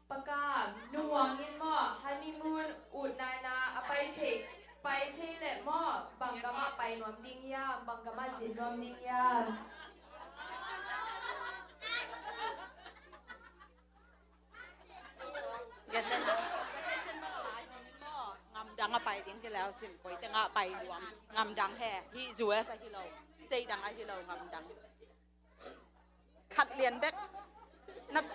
Pakam, Nuwangin mo, honeymoon, ut na apay take, pay tele mo, bangkama pay nom ding yam, bangkama zin nom ding yam. ganda na ngam dang a pai ding ki lao chin koi te nga pai luam ngam dang he hi US a kilo stay dang a kilo ngam dang khat lien bek nat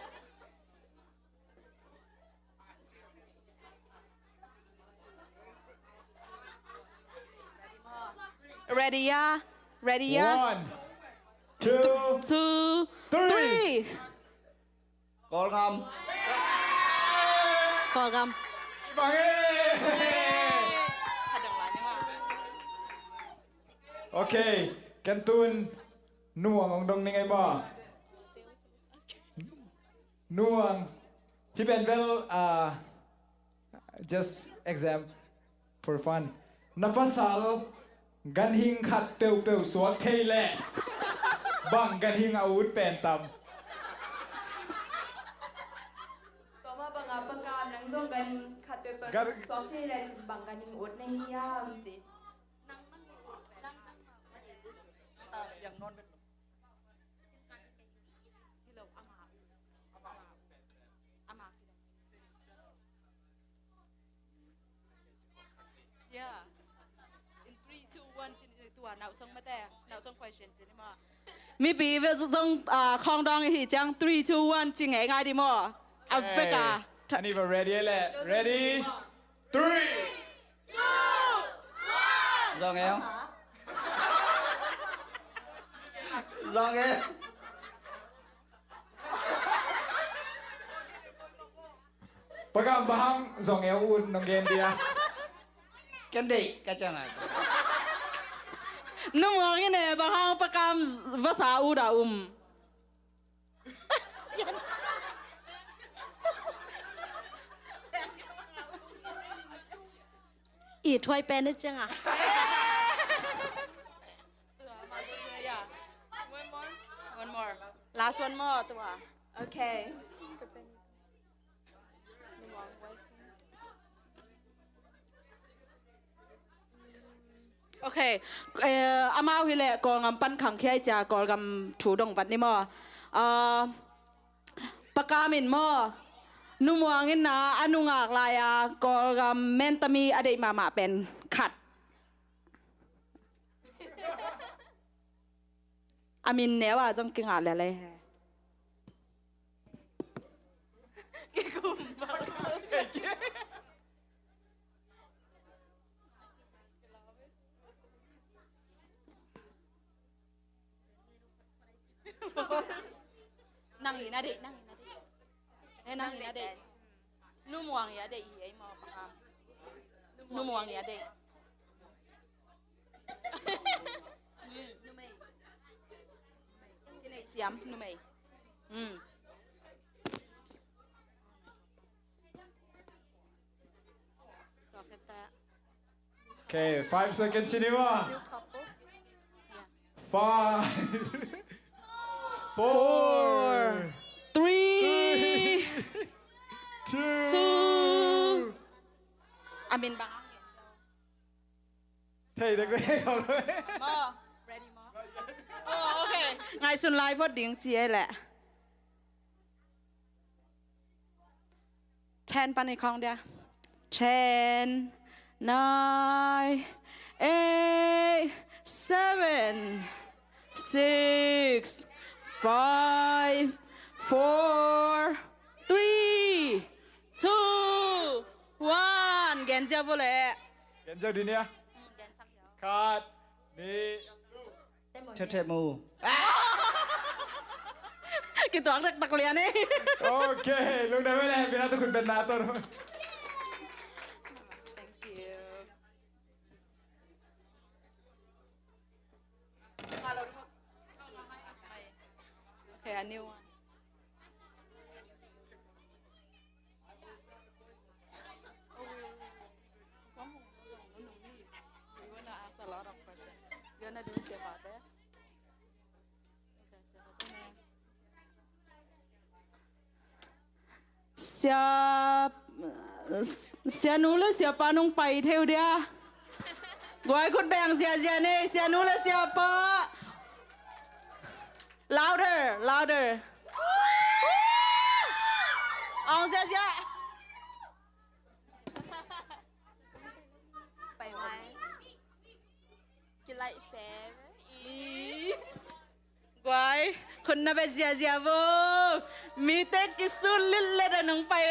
ready ya ready ya 1 2 2 3 กอลค กอก bang ai hadang la ni ma okay kantun nuang ong dong ningai ba nuang hi ben vel just exam for fun napasal gan hing khat peu suak thei le bang gan hing aut pen tam Toma banga Pakam, nang zong gan kat paper, Gar- swak tele bang ganing ut na yam, ji. ำอย่างนอนเป็น kilo ama yeah in 3 2 1 chinตัวหนาวซงมาแต่หนาวซง question จินี่มามีปีเวซงคองดองหีจัง3 2 1จิงง่ายดิมอแอฟริกา ani ba ready le ready 3 รองเอลรองเอล Pagam bahang zong el un nong gen dia แกันดีก็จะไง นุ่มงเนี่ยบางประกามภาษาอูดาอีถ้วยเป็นได้จังอ่ะ one more last one more ตัว Okay. okay อามาหิเลกองปันขังเขียจากอกำถูดงปัดนี่มอปากกามินมอนุ่มวางเงินนะอนุงากลายกอกำเมนตมีอดีมาเป็นขัดอามินเนวจงกิงอะไรเลยกิกุม นั่งนี่นะเด็กนั่งนี่นะเด็กนั่งนี่นะเด็กนุ่มวางอย่าเด็กไอ้หมอปากนุ่มวางอย่าเด็กนุ่มไม่ที่ไหนเสียมนุ่มไม่ต่อแค่แต่ okay 5 seconds sini ba 5 4 3 2 amin bang Hey, the great. More. Ready more? Oh, okay. Ngay xuân lai phốt điếng chia lẹ. 10 ปันในคลองเดียว 10 9 8 7 6 5 4 3 2 1 Gen chưa vô lệ. Gen chưa đi nè. Cut. Đi. Chết mù. Cái toán đặc liền ấy. Okay, lúc đấy mới là vì nó tôi khuyên bên nào tôi. Thank you. Okay, a new one. We wanna ask a lot of questions. You wanna do say about that? Okay, say about that. Xia nú là xia pa nông bay theo đi à. Gọi con bèn xia này, xia nú là xia pa. Louder, louder. Ông xia. Bảy máy. Chỉ lại xe. Gọi con na bé xia vô. Mi tê cái su lít lên là nông bay.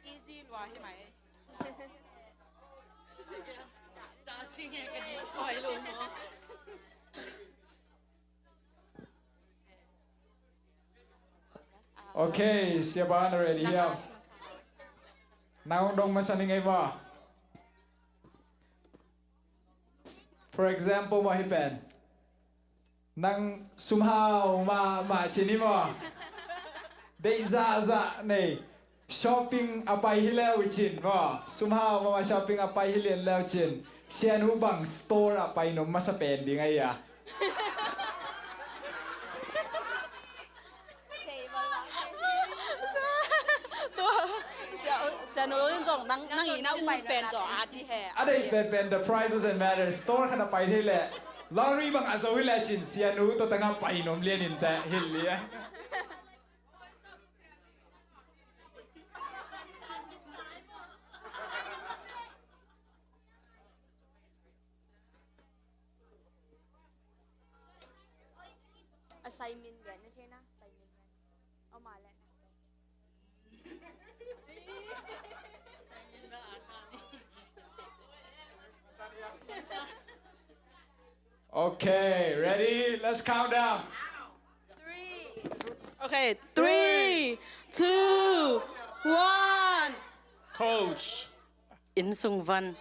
Easy loa hi mày. Đã xin nghe cái gì hỏi luôn hả? Okay, siapa anda ready here? Now dong masa ni ngay ba? For example, what happened? Nang somehow ma chini mo. Dei za nei shopping apai hilau chin mo. Somehow ma shopping apai hilen lau chin. Sian hubang store apai no masa pen di ngay ya. Xia nú rong năng ý na u pen rồi à đi hè. Ada pen the price doesn't matter. Store kana pai hile. Lorry bang aso hile chin sian hu to tanga pai nom lian in ta hilia. Assignment กันนะเท่นะ assignment กันเอามาแล้ว Okay, ready? Let's count down. 3 Okay, 3 2 1 Coach. In Sung Văn.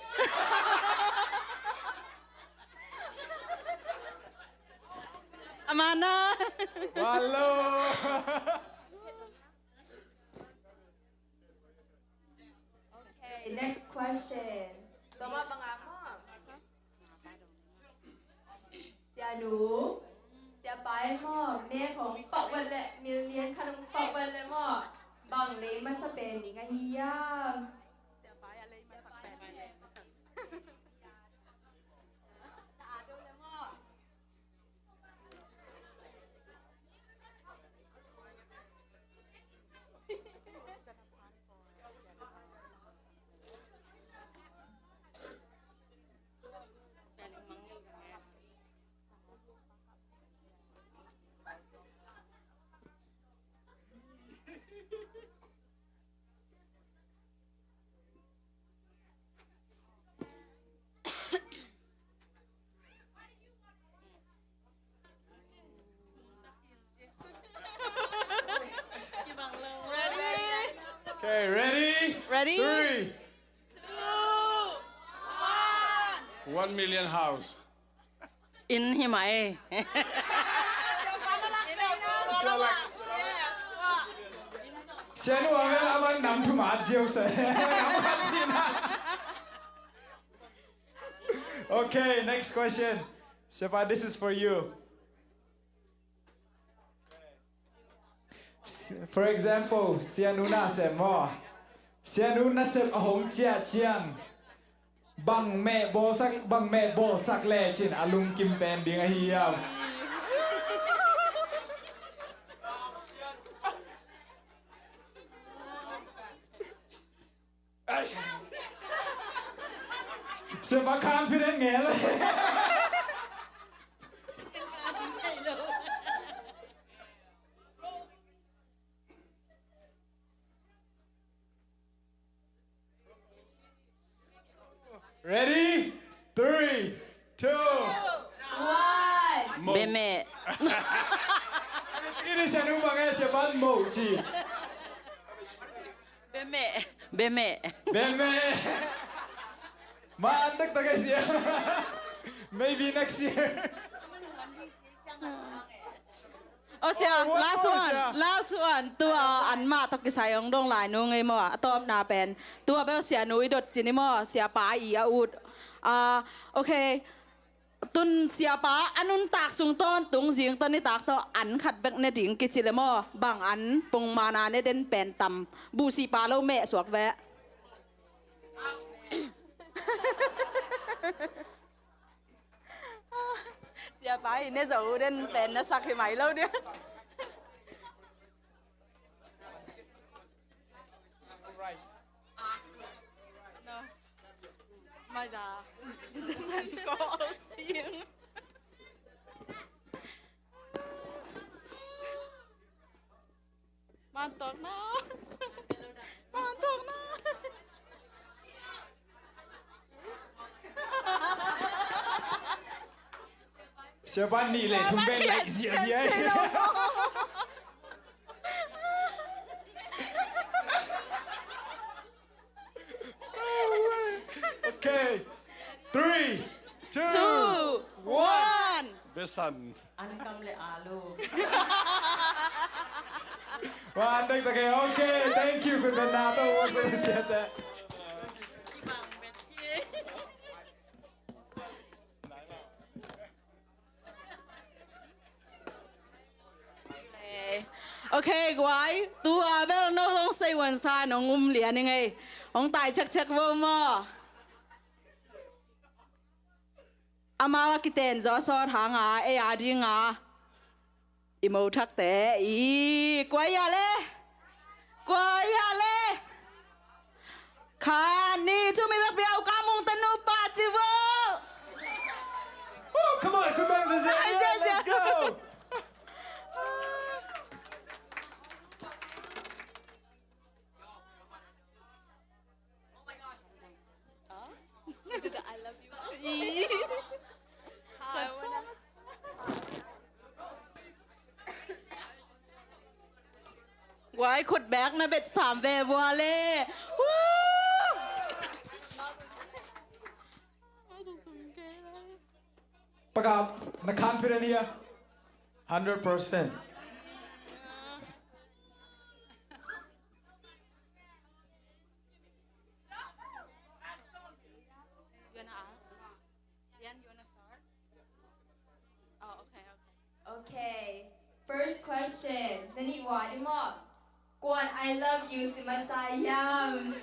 Amanda. Hello. Okay, next question. Tama ba nga mo? Sia nu. Sia pai mo. แม่ของปอกวันและมีเรียนขนมปอกวันและmo. บังเลยมาสเปนนี่ไงเฮีย Okay, ready? Ready? 3. 1 million house. In him ai. Sian hu avel aman nam thu ma jiu se. Okay, next question. Shepa, this is for you. For example, sianu na sem mo. Sianu na sem ahong chia chiang. Bang me bo sak le chin alung kim pen ding a hiam. Sem ba confident nghe le. Ready? 3, 2, 1 Bê mẹ. Ini sianu bangai siapa mau ci. Bê mẹ. Bê mẹ. Beme. Mandak ta guys ya. Maybe next year. Oh sia, last one. Tua an ma tok kisay ang dong lai no ngay mo atom na pen. Tua beo sia nui dot sini mo sia pa I ud. Okay. Tun sia pa anun tak sung ton tung jing ton ni tak to an khat bek ne ding kichile mo bang an pung mana ne den pen tam bu si pa lo me suak ve. Sia pa ne zo den pen na sak hi mai lo dia. Mai ra. San có xiên. Man tóc nó. Man tóc nó. Siapa ni le tumben like sia. Okay. 3, 2, 1. Besan. Mandak ta kay. Okay, thank youคุณนาโตว่าสุดเสียแต่ Okay, guai, tu abel no dong say one sa nong lian ngay. Ong tai check wo mo. Amawa kiten zo sor hanga e adi nga. Imo thak te I guai ya le. Guai ya le. Khani chu mi bak biao KamMang tanu pa chi wo. Oh, come on, KamMang says let's go. Guai khut bag na bet 3 ve wa le. Pagap, na confident here? 100%. Okay, first question. Nani wa ni mo? Kwan I love you to masayam.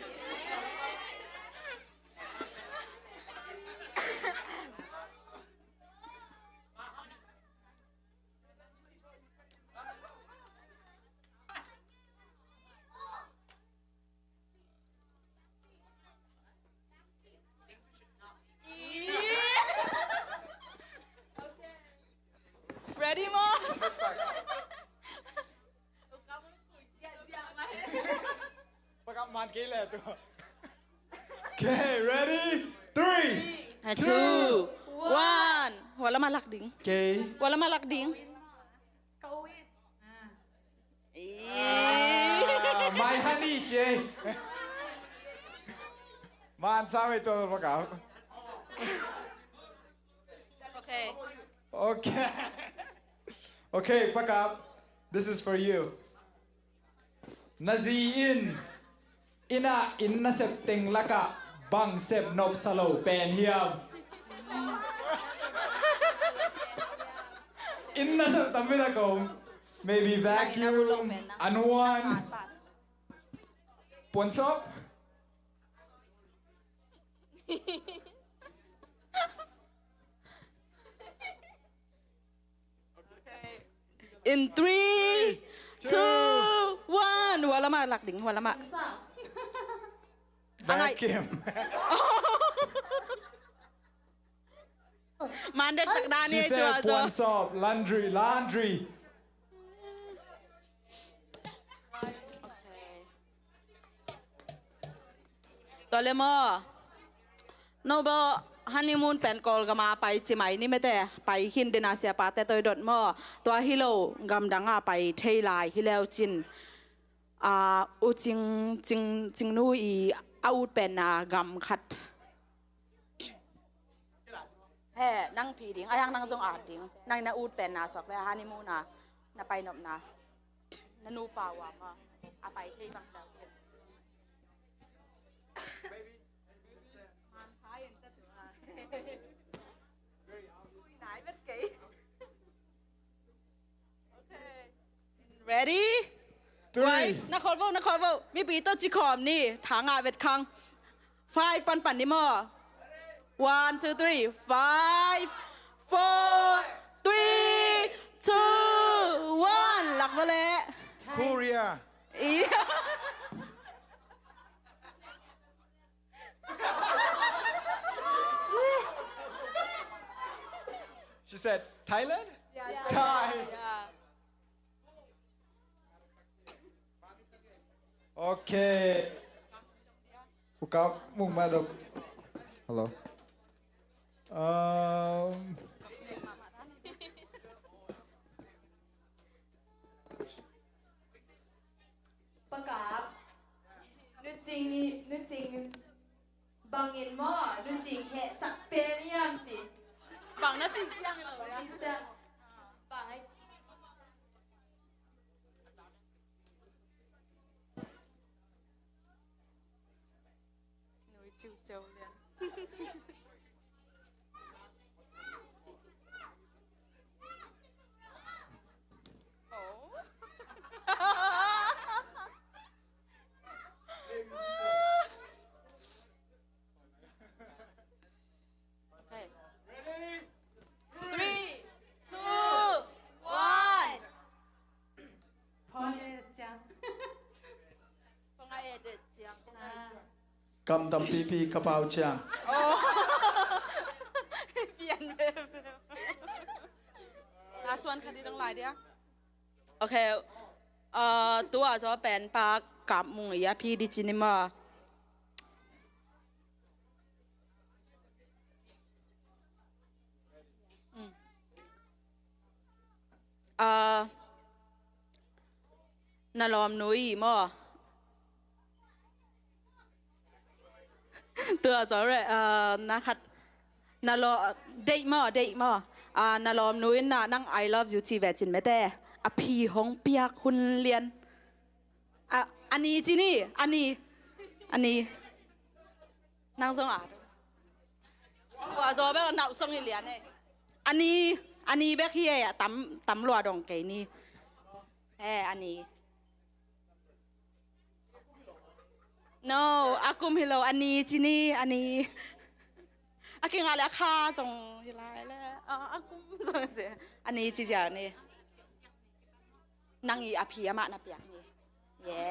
Ready mo? Pagap man kay le to. Okay, ready? 3, 2, 1. Wala malak ding. Okay. Wala malak ding. My honey, Jay. Man, sabi to pagap. Okay. Okay. Okay, pagap. This is for you. Naziin. Ina inna septing laka bang sep nop salo pen hiam. Inna sep tamila ko. maybe vacuum anuan ponsop in 3 2 1หัวละมาหลักดิ่งหัวละมา vacuum มันเด็กตักดาน she นี่ตัว said ponsop laundry ตัวเลมอโนบฮันนีมูนเป็นกอลกมาไปจิไหมนี่ไม่แต่ไปหินเดนาเซียปาแต่ตัวดดมอตัวฮิโลกำดังไปเทลายฮิเลวจินอุจิงนูอีอาอุดเป็นกำขัดเฮ้นั่งผีดิ่งไอ้ยังนั่งจงอาดดิ่งนั่งน่าอุดเป็นสอกไปฮันนีมูนน่าไปนบน่านูป่าวมาไปเทบังดาวจินready ไว้นักขอลว่ามีปีต้นจิคอมนี่ถางเวทคัง 5 ปันนี่มั้ง 1 2 3 5 4 3 2 1หลักมาเลย Korea she said Thailand Thai okay ผู้กับมุ่งมาดก hello ประกาศนึกจริงบางเงินหม้อนึกจริงแห่สักเปรี้ยมจิ bằng nó chỉ chăng rồi á. Phải. Nồi chiều chiều liền. Cầm tầm pi pi cà bao chàng. Last one คันที่ต้องไลน์ดิอ่ะโอเคตัวจะเป็นปากกับมุงยาพี่ดิจินิมานาลอมนุยมั้งตัวจะเรื่องนะครับนาลอเดย์มั้งนาลอมนุ้ยน่ะนั่ง I love you ที่เวจินไม่ได้พี่หงเปียกคุณเรียนอันนี้จีนี่อันนี้นั่งส่งว่าจะแบบนั่งส่งให้เรียนเนี่ยอันนี้แบบที่ตำรวจดงเกนี่อันนี้ no อากุมฮิโลอันนี้จีนี่อันนี้อากิงอะไรค่าส่งฮิไลแล้วอากุมส่งเสียอันนี้จีจ่านี่นั่งอีอาพีอามานาเปียกนี่เย่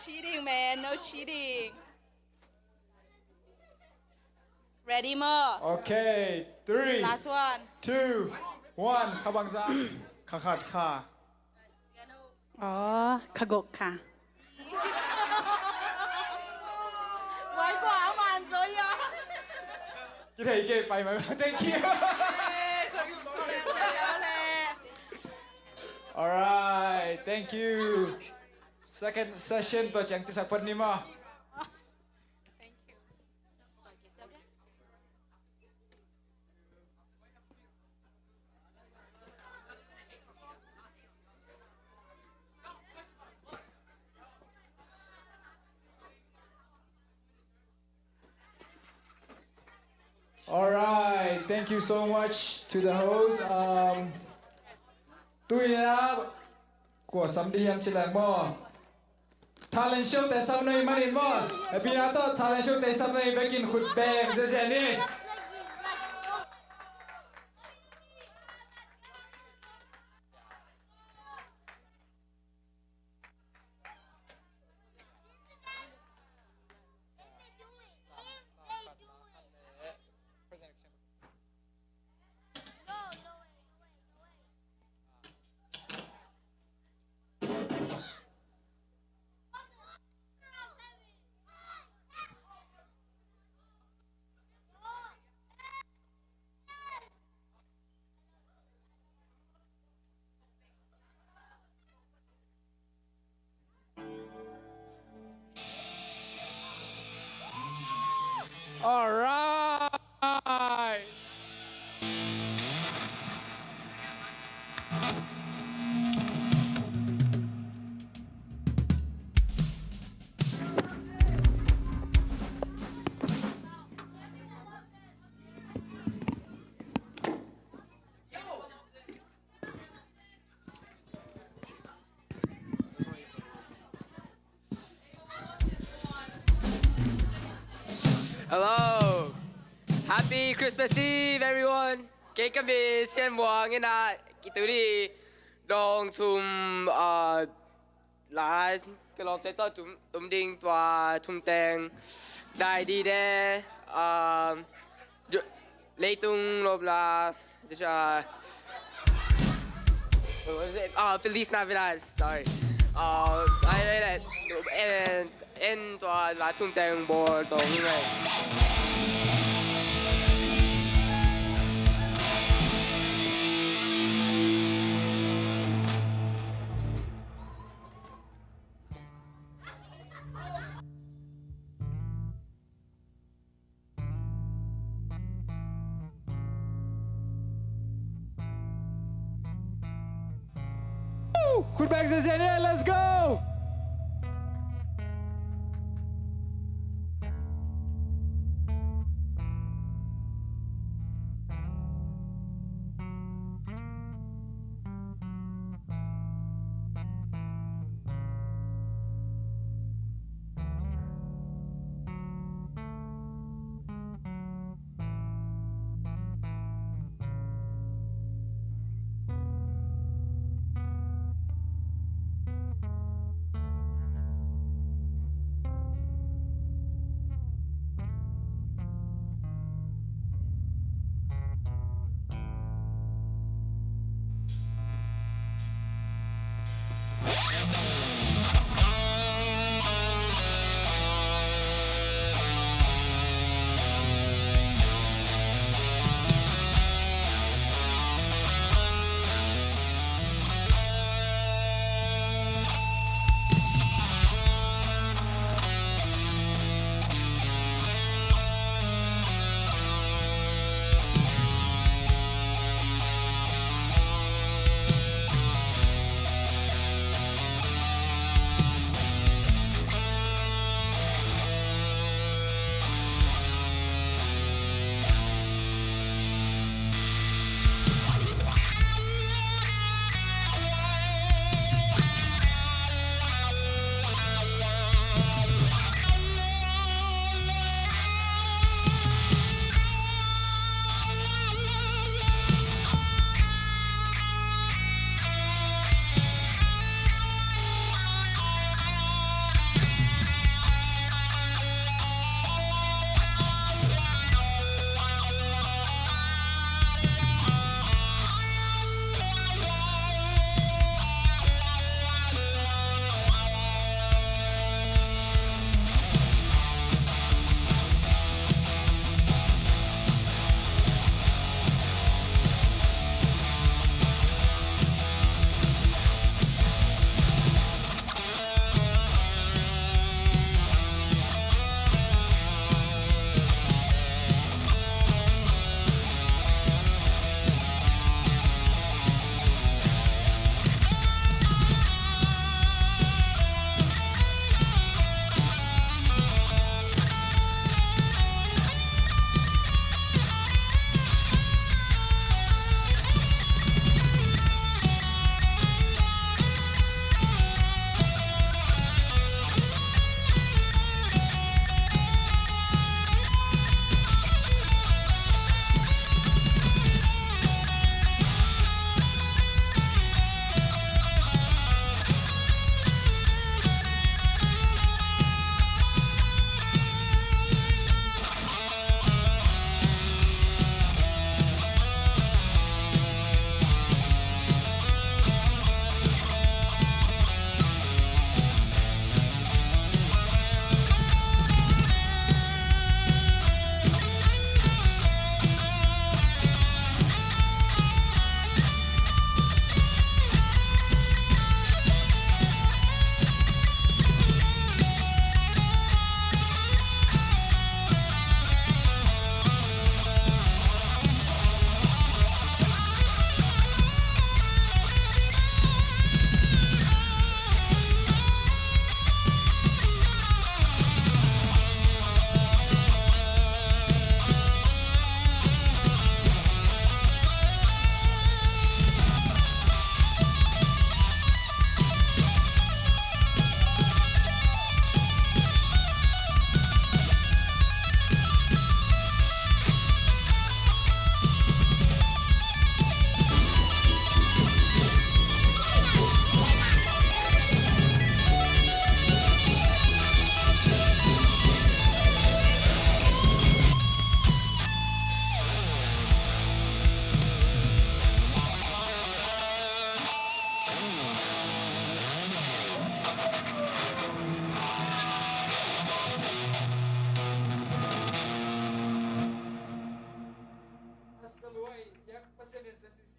cheating, man. No cheating. Ready, Mo? Okay, 3, Last one. 2, 1. Kabang za. Kakat ka. อ๋อขกกค่ะ ไว้กว่ามันโซยา Kita hige pai mai. Thank you. All right, thank you. Second session to chang ti sakpat ni mo. All right, thank you so much to the host. Tui na của Samdiam Chilang mo. Talent show te sam noi manin mo. Happy na to talent show te sam noi back in Khupno zeni. All right. Hello. Happy Christmas Eve, everyone. Kể kami sian buang ina kita di dong tum la kelom te to tum ding tua tum teng dai di de leitung lob la deja Feliz Navidad, sorry. I and tua la tum teng bor tong right. Goed back zeni, let's go.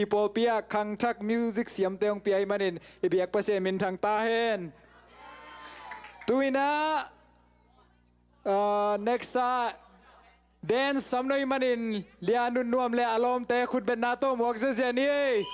Paupi Kang Thak Music Siam Teong Pi Manin Ibiak Pase Min Thang Tahen Tuina next dance Samnoi Manin Lia NunNuam Le alawmte Khupno Nato Mwakse Jani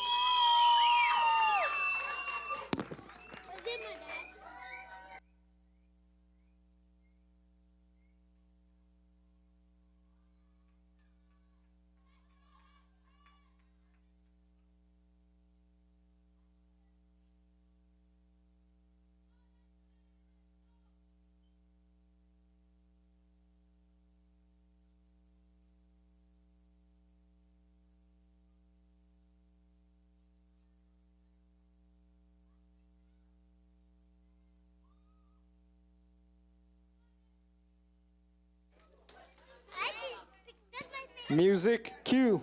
Music cue.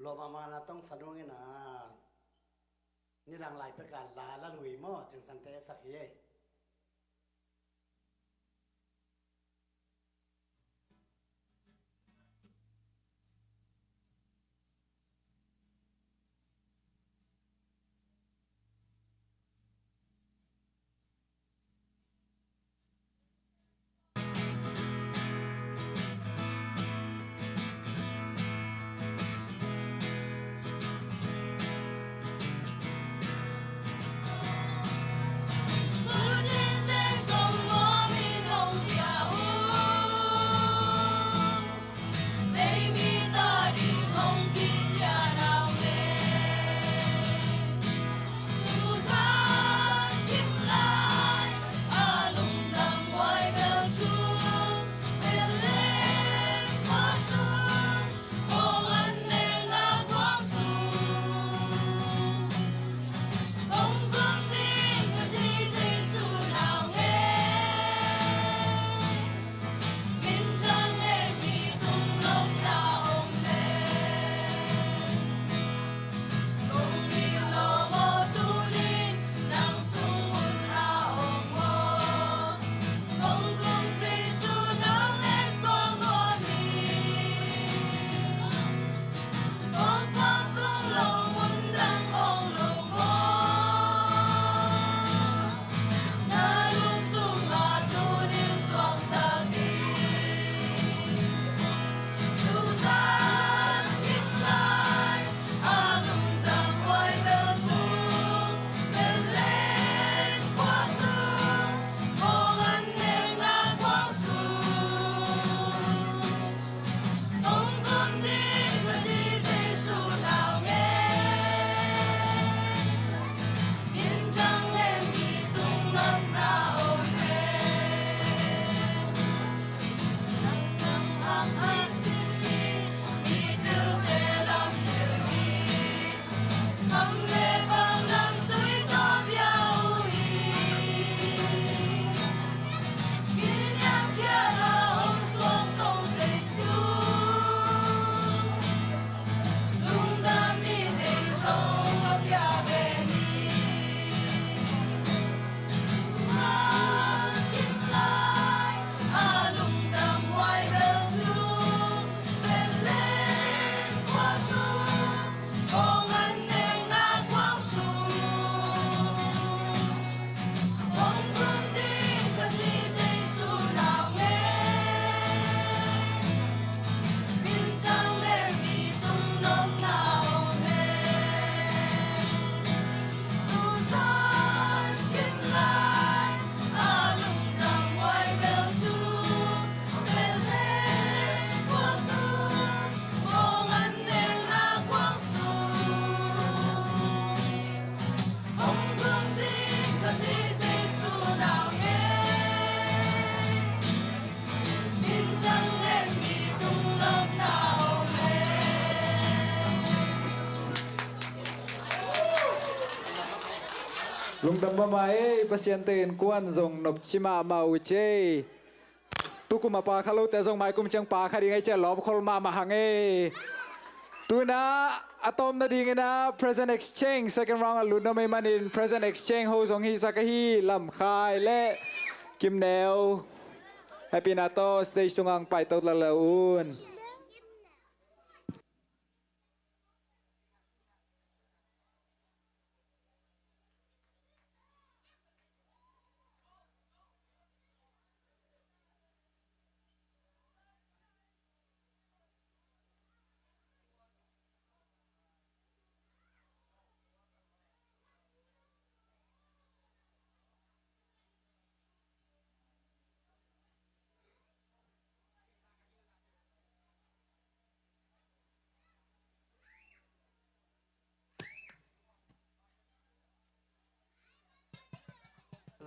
lo mama na tong sanung na ni lang lai pe kan la lui mo ching san te sak ye lung dam ba mai pasyente in kwan zong nop chima mau che tu kuma pa khalo te zong mai kum chang pa khari ngai che lob khol ma ma hange tu na atom na ding na present exchange second round alut na mai manin present exchange ho zong hi sakahi LamKhai le Kimney happy na to stage tungang pai tot la laun.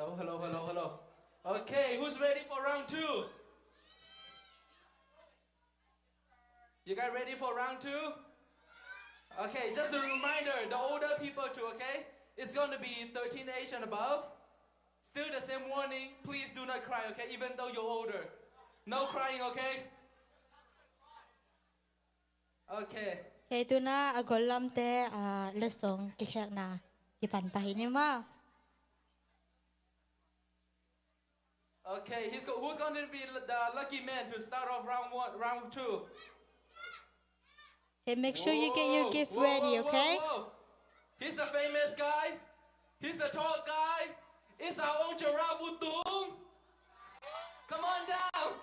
Hello, hello, hello, hello. Okay, who's ready for round two? You guys ready for round two? Okay, just a reminder, the older people too, okay? It's gonna be 13 age and above. Still the same warning, please do not cry, okay? Even though you're older. No crying, okay? Okay, Okay, tu na alawmte lesong kikek na kipan pahin ni ma. Okay, who's going to be the lucky man to start off round 2? Okay, make sure you get your gift ready, okay? Whoa. He's a famous guy. He's a tall guy. It's our own Jaravutung. Come on down.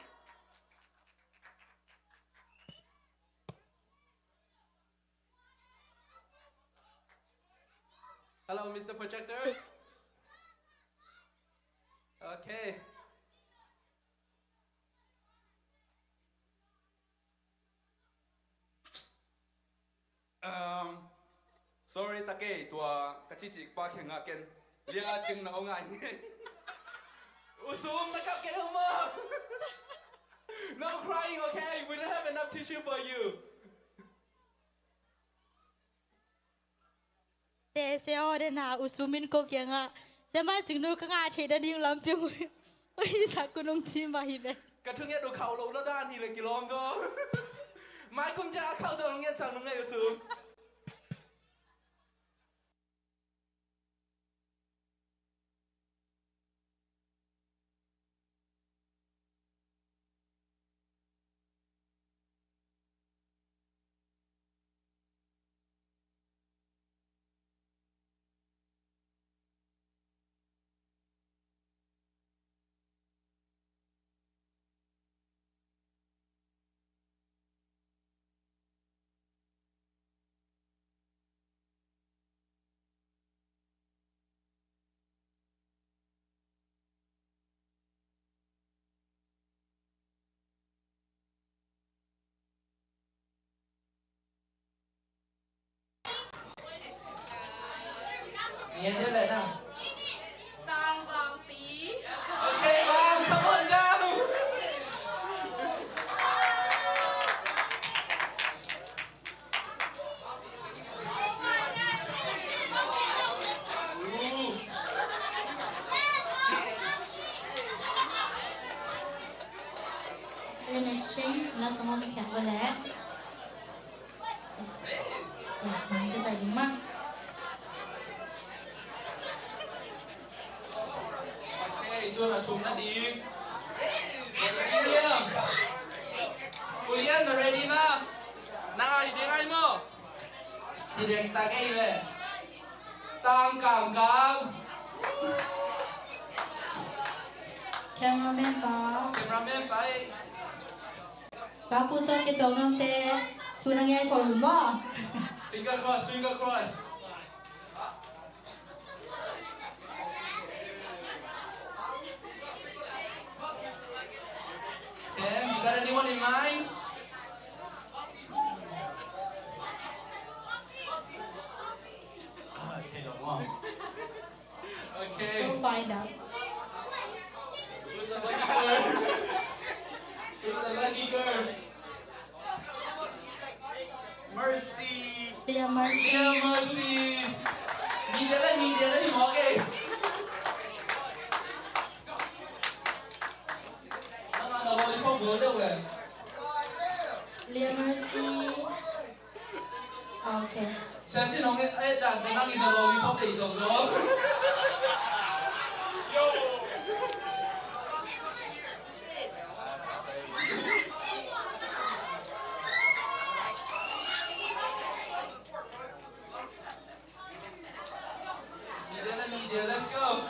Hello, Mr. Projector. Okay. Sorry take tua kachichi pa khenga ken lia ching na ongai Usum nakake mo. No crying, okay? We don't have enough tissue for you. Se ode na usumin ko kya nga. Se ma jingnu ka nga che da ding lam pyong. Oi sa kunong chi ma hi be. Ka thung ye do khao lo lo dan hi le kilong go. Mai kum ja khao dong ye sang ngai usum. Nhìn cho lại nào. Tang Paupi. Okay, Mom, come on down. In exchange, là xong rồi mình khẽ vào lẽ. Mình cái gì mắc. Itu là thùng nó đi. William. William, ready na? Nang đi tiếng Anh mo? Đi tiếng ta cái gì Tang cảm cảm. Cameraman pa. Cameraman phải. Kaputo kita alawmte. Tunang yan ko mo. Finger cross, finger cross. Cam, you got anyone in mind? Okay. We'll find out. Who's the lucky girl? Who's the lucky girl? Mercy. Dear Mercy. Dear Mercy. Media lah di mau ke? Nama ada lollipop boleh ke? Dear Mercy. Okay. Saya cina orang dah nang ina lollipop deh itu dong. Media, let's go.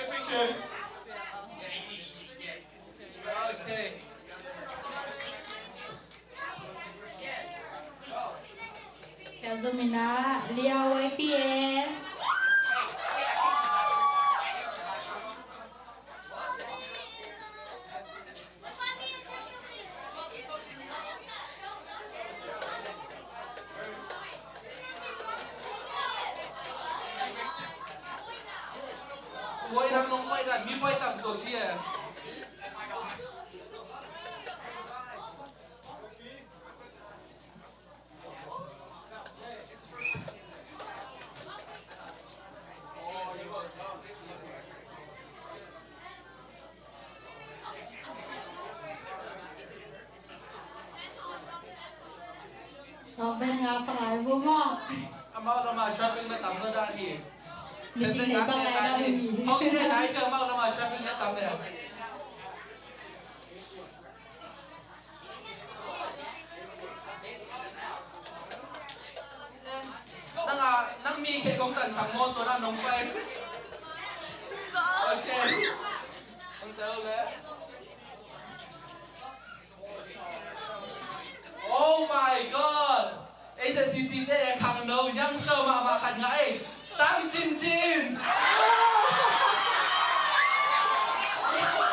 Picture. Okay. Kazumina, Lianpi. Quay đang nông quay đặt mi quay tầm tổ chia. ต่อไปงาปลายบุ้งอ่ะ Amau nama traffic na tam na dani. Meeting này con này đâu nhỉ? Không biết thế này chưa mau nama traffic na tam này. Nang mi khe công tận chẳng môn tôi đang nóng phê. Ok. Không tao đấy. Oh my god. Ấy sẽ xí xí thế khẳng đầu youngster mà khẳng ngãi. Tăng chín chín.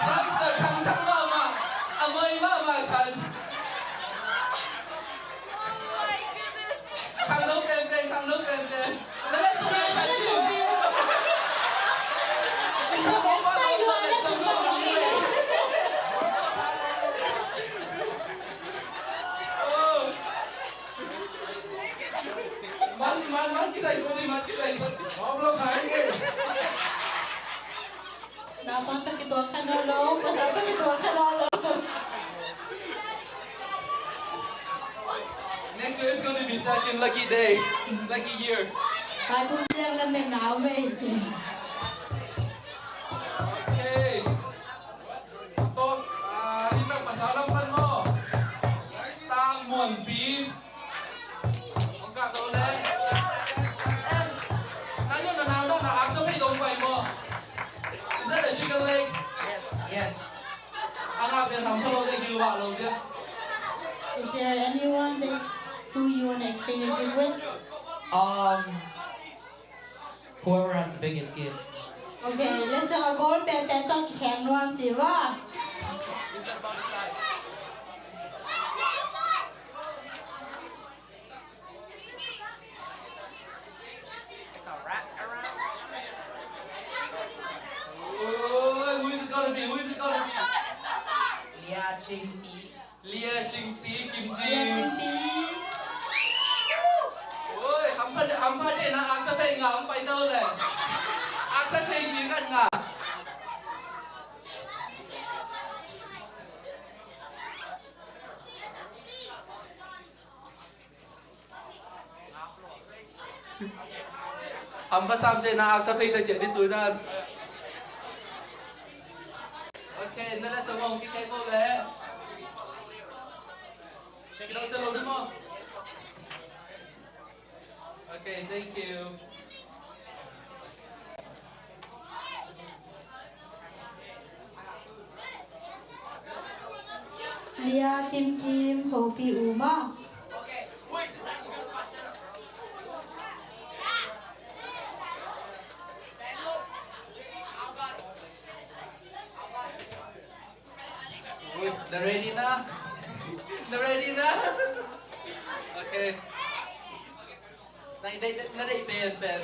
Youngster khẳng chẳng đâu mà. Mới mà khẳng. Khẳng lúc em lên, khẳng lúc em lên. Nó đã xuống em khẳng chín. Sai luôn, nó xuống không đi. Man kita ikuti, man kita ikuti. Ngobrol kayak gini. Dapat ketua kanalo, pasal ketua kanalo. Next year is going to be such a lucky day, lucky year. Hai cũng riêng là mình áo về. Okay. Tốt, đi tập masalah pan mo. Tang muan pi. Ông cả tôi đấy. Nãy giờ nào đó là áp số hay đồng quay mo. Is that a chicken leg? Yes. Yes. Anh áp em làm hello đây kêu bạn luôn chứ. Is there anyone that who you want to exchange a gift with? Whoever has the biggest gift. Okay, let's say a gold pen that talk can one chỉ va. Is that about the side? It's a wrap around. Oh, who is it gonna be? Who is it gonna be? Lianpi, Kimney. Ôi, hầm pha trên là ác sát thầy ngà ông phải đâu này. Ác sát thầy biến gần ngà. Hầm pha xăm trên là ác sát thầy ta chạy đi túi ra. Ok, nó là sống ông cái vô lẽ. Check it out, hello, come on. Okay, thank you. Lia Kim Paupi Uma. Okay, wait, this is actually good. Pass it up. They're ready now? They're ready now? Okay. Này đây nó đây bền.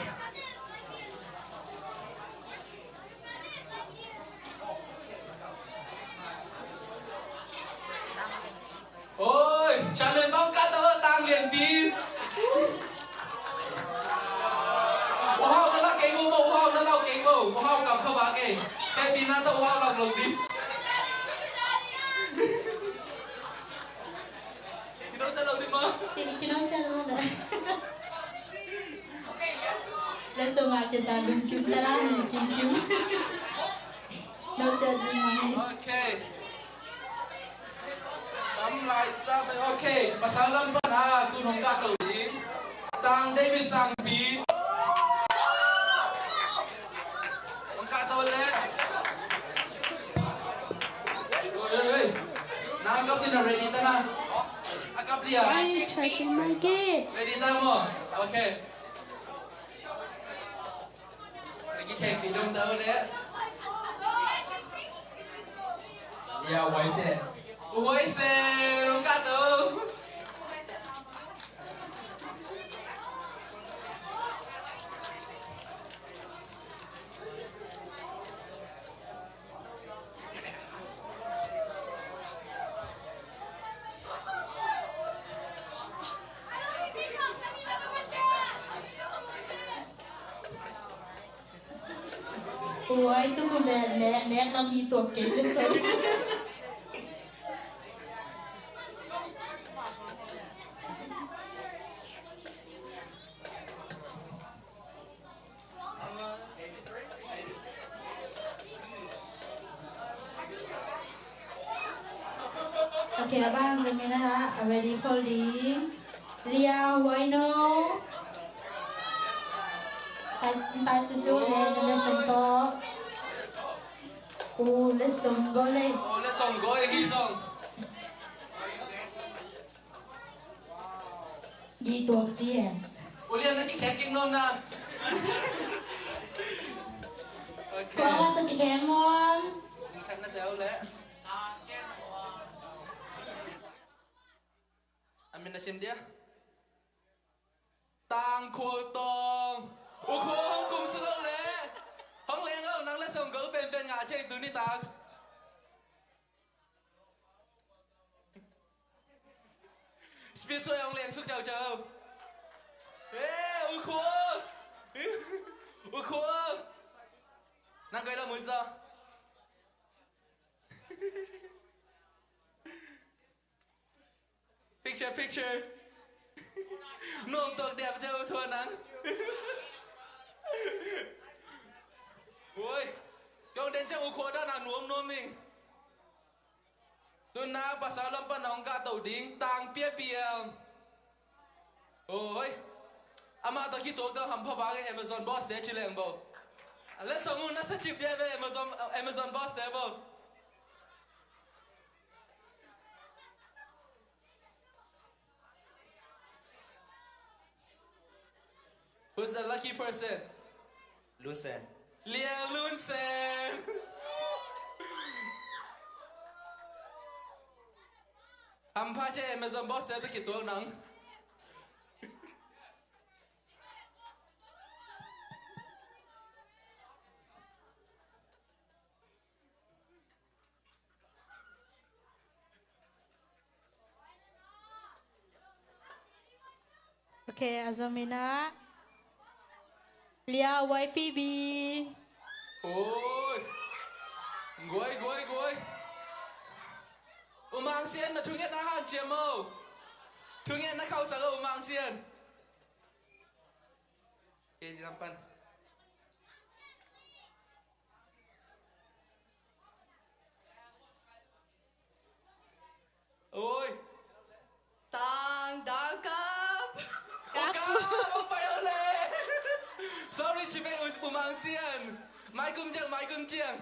Ôi, trả lời bóng cá tơ tăng Lianpi. Wow, nó là cái ngô màu wow, nó là cái ngô wow cầm không bạc kì. Cái pin nó tao wow làm lồng đi. Kino sa loob mo? Kinasa naman na. Laso nga kita Kim tarani Kim. Laso din mami. Okay. Tắm lại sao vậy? Okay. Masalam pa na tunong ka tawin. Sang David sang B. Ang katawin ulit. Oi. Nakagaw din na ready na. Akap dia. Ay, touching my gate. Ready na mo? Okay. Lagi kek bidong daw ulit. Yeah, Huaisen. Huaisen, ang kato. Ủa, tôi còn nét làm gì tuột kể cho sớm. abang semina already calling Lia Waino ta cucu le le sonto le songo le le songo hi song đi tuộc xí à Lia nó cái kinh nôm na qua qua tôi cái khen ngon khăn nó đeo lẽ Amin na sim dia tang khô tong u khô hong cùng sự lẽ hong lẽ ngâu nắng lẽ sông gấu bên ngã trên túi ni tang Speed xoay hong lẽ xúc chào chào ê u khô năng cái là muốn sao Picture Nôm tuộc đẹp chưa thua nắng Ôi Yung đến trong khổ đó là nuông mình Tôi na bà sao lâm bà nóng cả tàu đính Tàng bia Ôi Ama ta khi tuộc đó hầm phá vá cái Amazon boss đấy chứ lệnh bầu Lên sống ngu nó sẽ chịp đĩa với Amazon boss đấy bầu Who's the lucky person? Lunsen. Lia Lunsen. Hàm pha cho Amazon boss sẽ tới kỹ tuộc nắng. Okay, Azamina. Lia YPB. Ôi. Gối. Mang xiên là thứ nhất nó hàn chiếm mâu. Thứ nhất nó khâu sáng ở mang xiên. Ok, đi làm phân. Ôi. Tang đa cấp. Ông phải ở lệ. Sorry chị bé mang xiên. Mai cơm chiang.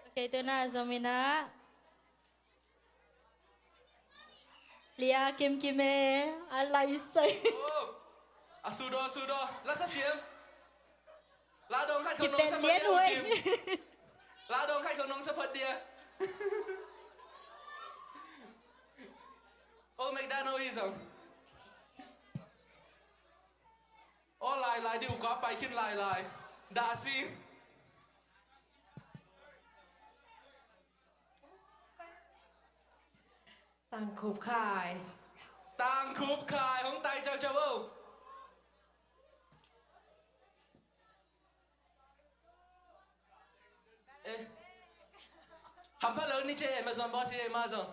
Okay, ito na, Azamina. Lia Kimkime, alay say. Sudo. Lasa xiêm. Lá đông khách không nông sắp Liên phật Kim. Lá đông khách không nông sắp phật đĩa. Ô McDonald y rồi. Ô lại đi có bài kinh lại. Đã xin. Tang Khupkhai. Tang Khupkhai không tay chào không? Ê. Hàm phát lớn đi chơi Amazon boss đi Amazon.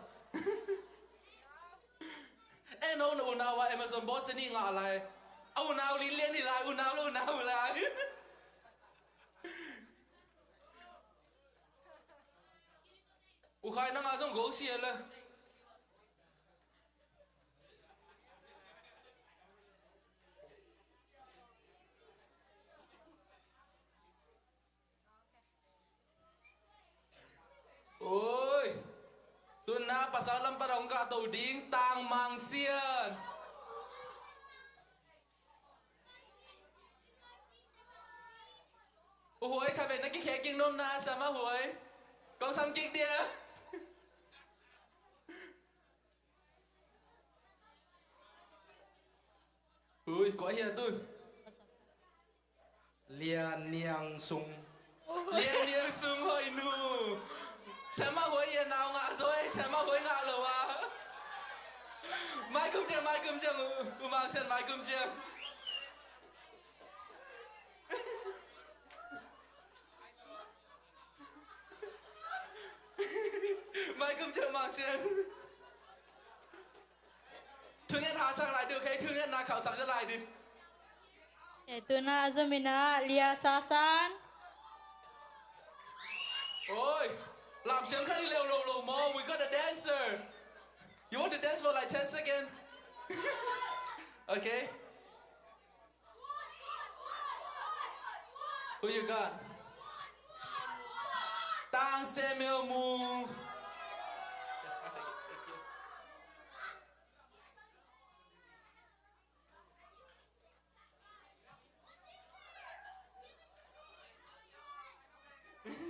Ê nó nào vào Amazon boss đi ngọ lại. Nào lín liên đi lại, nào lại. Khai năng ở trong gỗ xìa lên. Ôi, tôi na pasal lam parang ka tàu đinh tang mang xiên. Ôi, khai về nó cái khẽ kinh nôm na sao mà ôi, con sang kinh đi. Ôi, có hiện tôi. Lia NunNuam. Lia NunNuam hồi nu. Sao mà hối hiện nào ngạ rồi, sao mà hối ngạ rồi à? Mai cơm chiên, mang sen mai cơm chiên. mai cũng chờ mang xiên thương nhất hạ sang lại được hay thương nhất na khảo sát lại đi Ito na Azumina, Lia Sasan. Ôi, làm xiên khá đi lều lầu lầu mò, we got a dancer. You want to dance for like 10 seconds? Okay. Who you got? Tang Samuel Mu.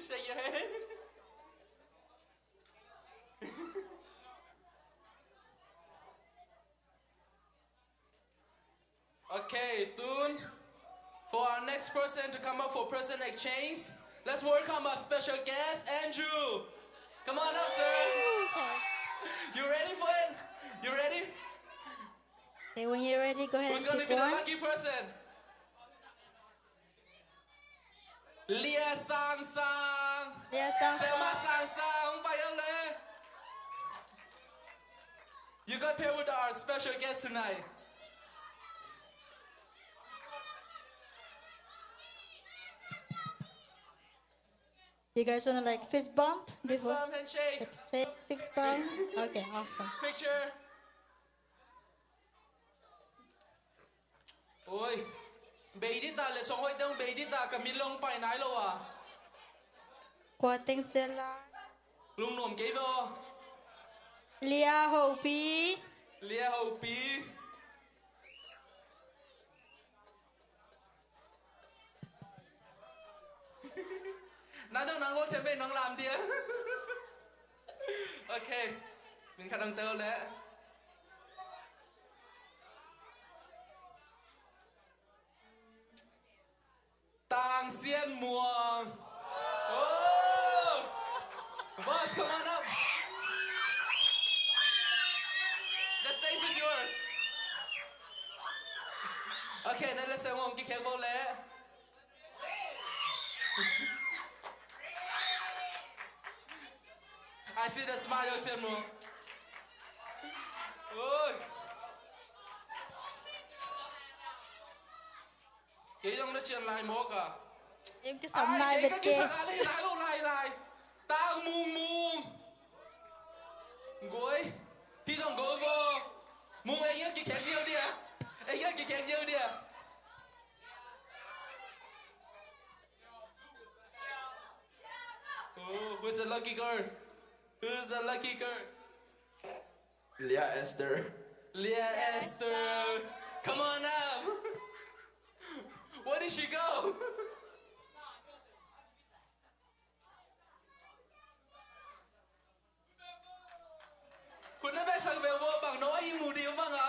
Shake your head. Okay, Tun. For our next person to come up for person exchange, let's welcome our special guest, Andrew. Come on up, sir. You ready for it? You ready? Okay, when you're ready, go ahead Who's and gonna pick be the one. lucky person? Lia Sang Sang. Lia Sang Selma Sang. Sang Sang. Bayale. You got paired with our special guest tonight. You guys wanna like fist bump? Fist bump, handshake. Fist bump? Okay, awesome. Picture. Ôi, bé đi ta lại sống hội đông bé đi ta cả min long phải nái lâu à? Qua tiếng chơi là Lung nôm kế vô. Lia Hopi. Lia Hopi. Nói trong nàng có thêm bên nàng làm đi. Ok, mình khả năng tơ lẽ. Tang Xiên Muang. Oh! Boss, come on up. The stage is yours. Okay, then let's say one kick here, go lẽ. I see the smile, Xiên Muang. Ôi. Cái dòng nó chuyện lại mô cả. Em cứ sống lại bật kê. Lại. Tang mung mung. Gối. Thì dòng gối vô. Mung anh nhớ cái khéo chiêu đi à. Anh nhớ cái khéo chiêu đi à. Oh, who's the lucky girl? Who's the lucky girl? Lia Esther. Lia Esther. Come on up. Where did she go?คุณได้ไปสังเวลว่าบางน้อยยิงหมูเดียวบ้างอ่ะ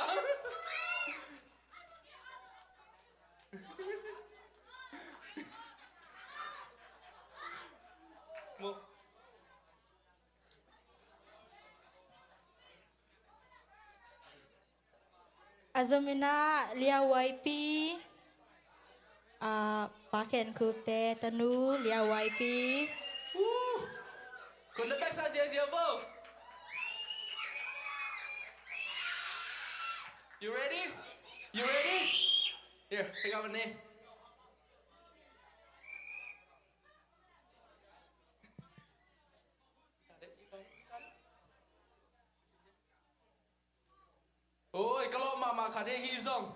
Azumina, Lia YP. Paken Khupte, Tanu, Lia YP.คุณได้ไปสังเสียบ้าง You ready? You ready? Here, pick up a name. Ôi, cái lọ mà khả đề hy dòng.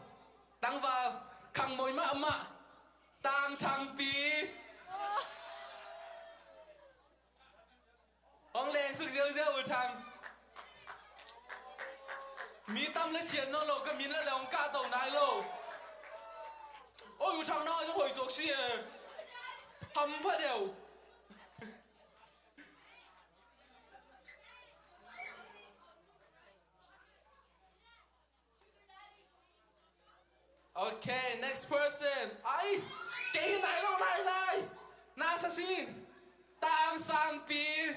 Tăng vào, khẳng mối mạ mạ. Tăng trăng bí. Ông lên sức rêu rêu ở thằng. Mi tâm lên chiến nó lộ, cái mi lên là ông ca tàu này lộ. Ôi, thằng nào nó hồi tuộc xì à. Hâm phát đều. Okay, next person. Ai, cái này lộ này. Na sa xin. Tang sang pi.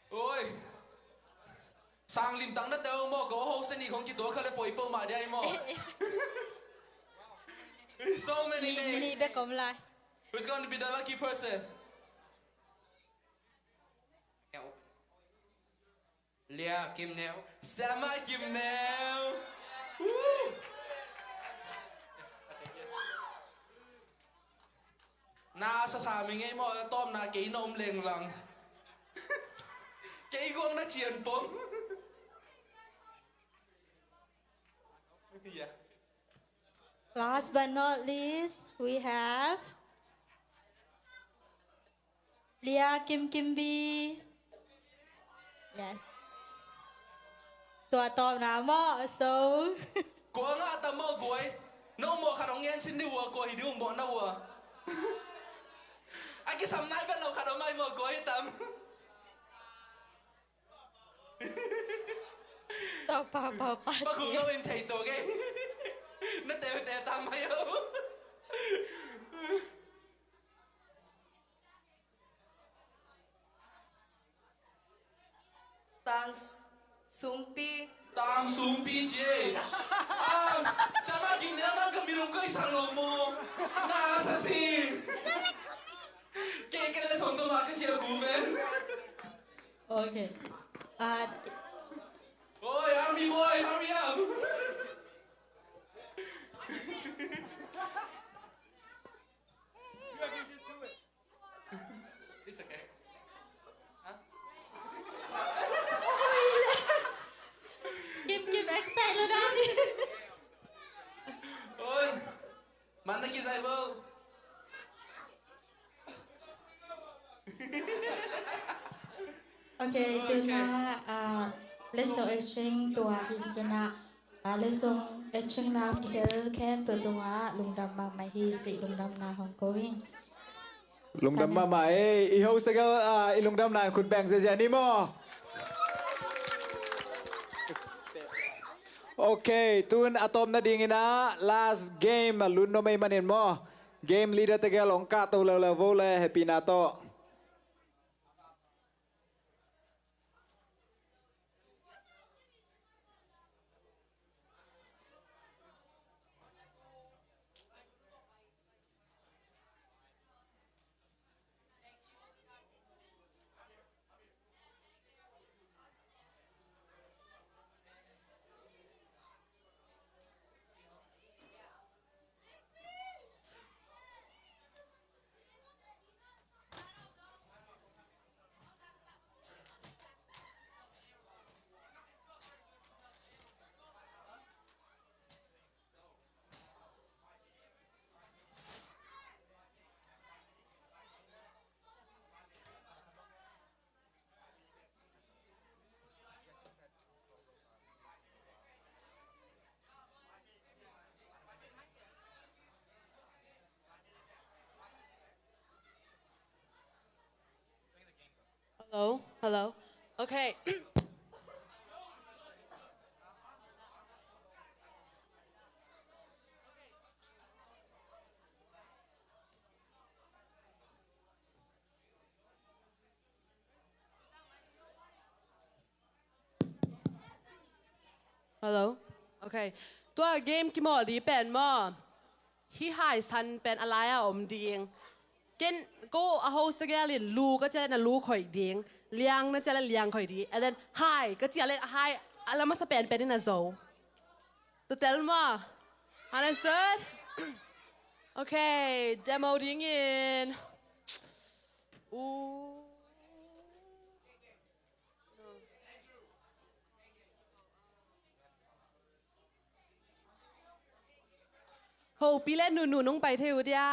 Ôi, sang lim tăng đất đâu mà có hậu sinh không chỉ tuổi khơi bồi bơm mà đây mà. So many names. Ni be kom lai. Who's going to be the lucky person? Lia Kimney. Sama Kimney. Woo! Nasa sa amin ngayon mo, Tom, na kainom lang. Kaigong na chiyan po. Yeah. Last but not least, we have Lia Kimby. Yes. Tua Tom na mo, so. Ko nga tamo goy. No mo karong yan siniwa ko hindi mo na wa. Aki samnai ba no karong mai mo goy tam. Tao pa. Ba ko gawin tay to kay. Na te tama yo. Thanks, Sumpi. Tang Sumpi je. Chama Kimney na kamirong ko isang lomo. Nasa si. Kaya kaya song to maka chiya guben. Okay. Oi, army boy, hurry up. It's okay. Kim excited na. Oi, mana kisah ibu? Okay, từ na let's so exchange tua hin chana let's so exchange na care camp từ tua lung đam mà mai hi chị lung đam na Hong Kong lung đam mà mai iho sa ga ilung đam na kun bang sa ni mo. Okay, tun atom na dingin na last game lun no may manin mo. Game leader tagal ong ka to la vole happy na to. Hello. Okay. Hello. Okay. ตัวเกมกี่หมอดีเป็นหมอที่หายซันเป็นอะไรอ่ะอมดีเองเกนก็เอาโฮสต์แกลินลูก็จะน่ะลูข่อยดีเองเลี้ยงนั่นจะเลี้ยงข่อยดีand then หายก็จะเล่นหายอะไรมาสเปนเป็นนี่นะโซตัวเต็มหมอ understood okay demo ดิ้งอินอู้โหปีเล่นหนูน้องไปเที่ยวเดีย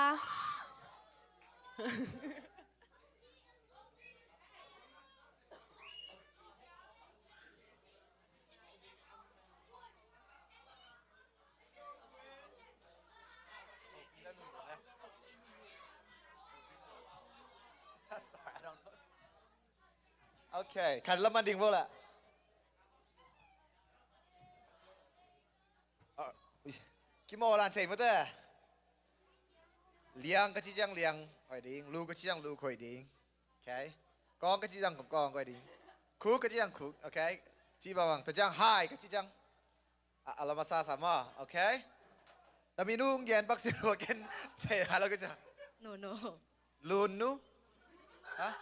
Okay, kan laman ding bola. Kimo lan tay mata. Liang kecijang liang koi ding, lu kecijang lu koi ding. Okay. Kong kecijang kong koi ding. Ku kecijang ku, okay. Ci bawang terjang hai kecijang. Alamasa sama, okay. Naminung yan paksiroken tay halo kecijang. no Lunu? Huh?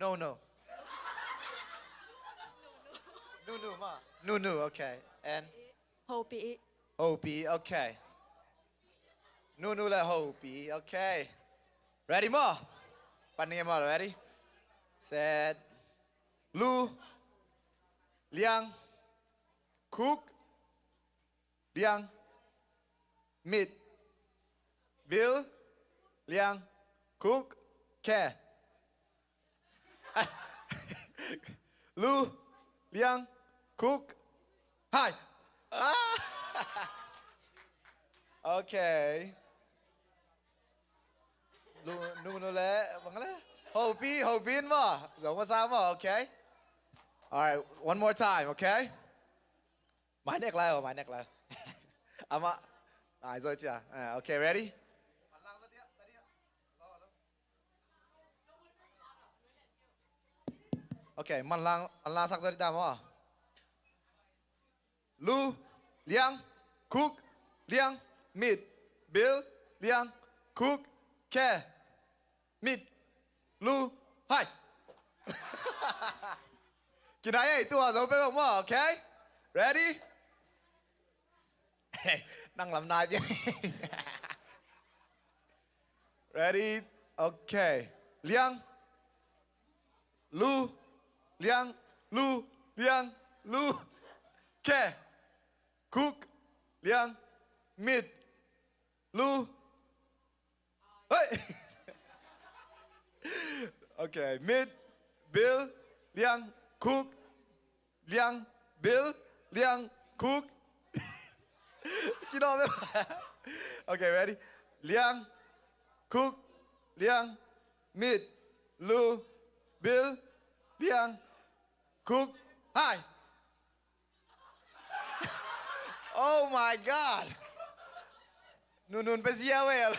No, no. Nunu, ma. Nunu, okay. And? Paupi Hopi, okay. Nunu le Hopi, okay. Ready, ma? Pani ma, ready? Said, Lu, Liang, Cook, Liang, Mid, Bill, Liang, Cook, Care. Lu, Liang, Cook, Hi. Okay. Nunu le, bang le. Hopi ma. Giống sama, okay? All right, one more time, okay? Mãi neck lại, mãi neck lại. Ama, rồi chưa? Okay, ready? Okay, man lang sắc rồi ta mà. Lu, Liang, Cook, Liang, Mid, Bill, Liang, Cook, Care, Mid, Lu, Hi. Cái này tua giống phải không mà, okay? Ready? Đang làm nai vậy. Ready? Okay. Liang, Lu, Liang, Lu, Liang, Lu, Care, Cook, Liang, Mid, Lu. Hey. Okay, Mid, Bill, Liang, Cook, Liang, Bill, Liang, Cook. You know what? Okay, ready? Liang, Cook, Liang, Mid, Lu, Bill, Liang, Cook, Hi. Oh my God. Nun pe sia well.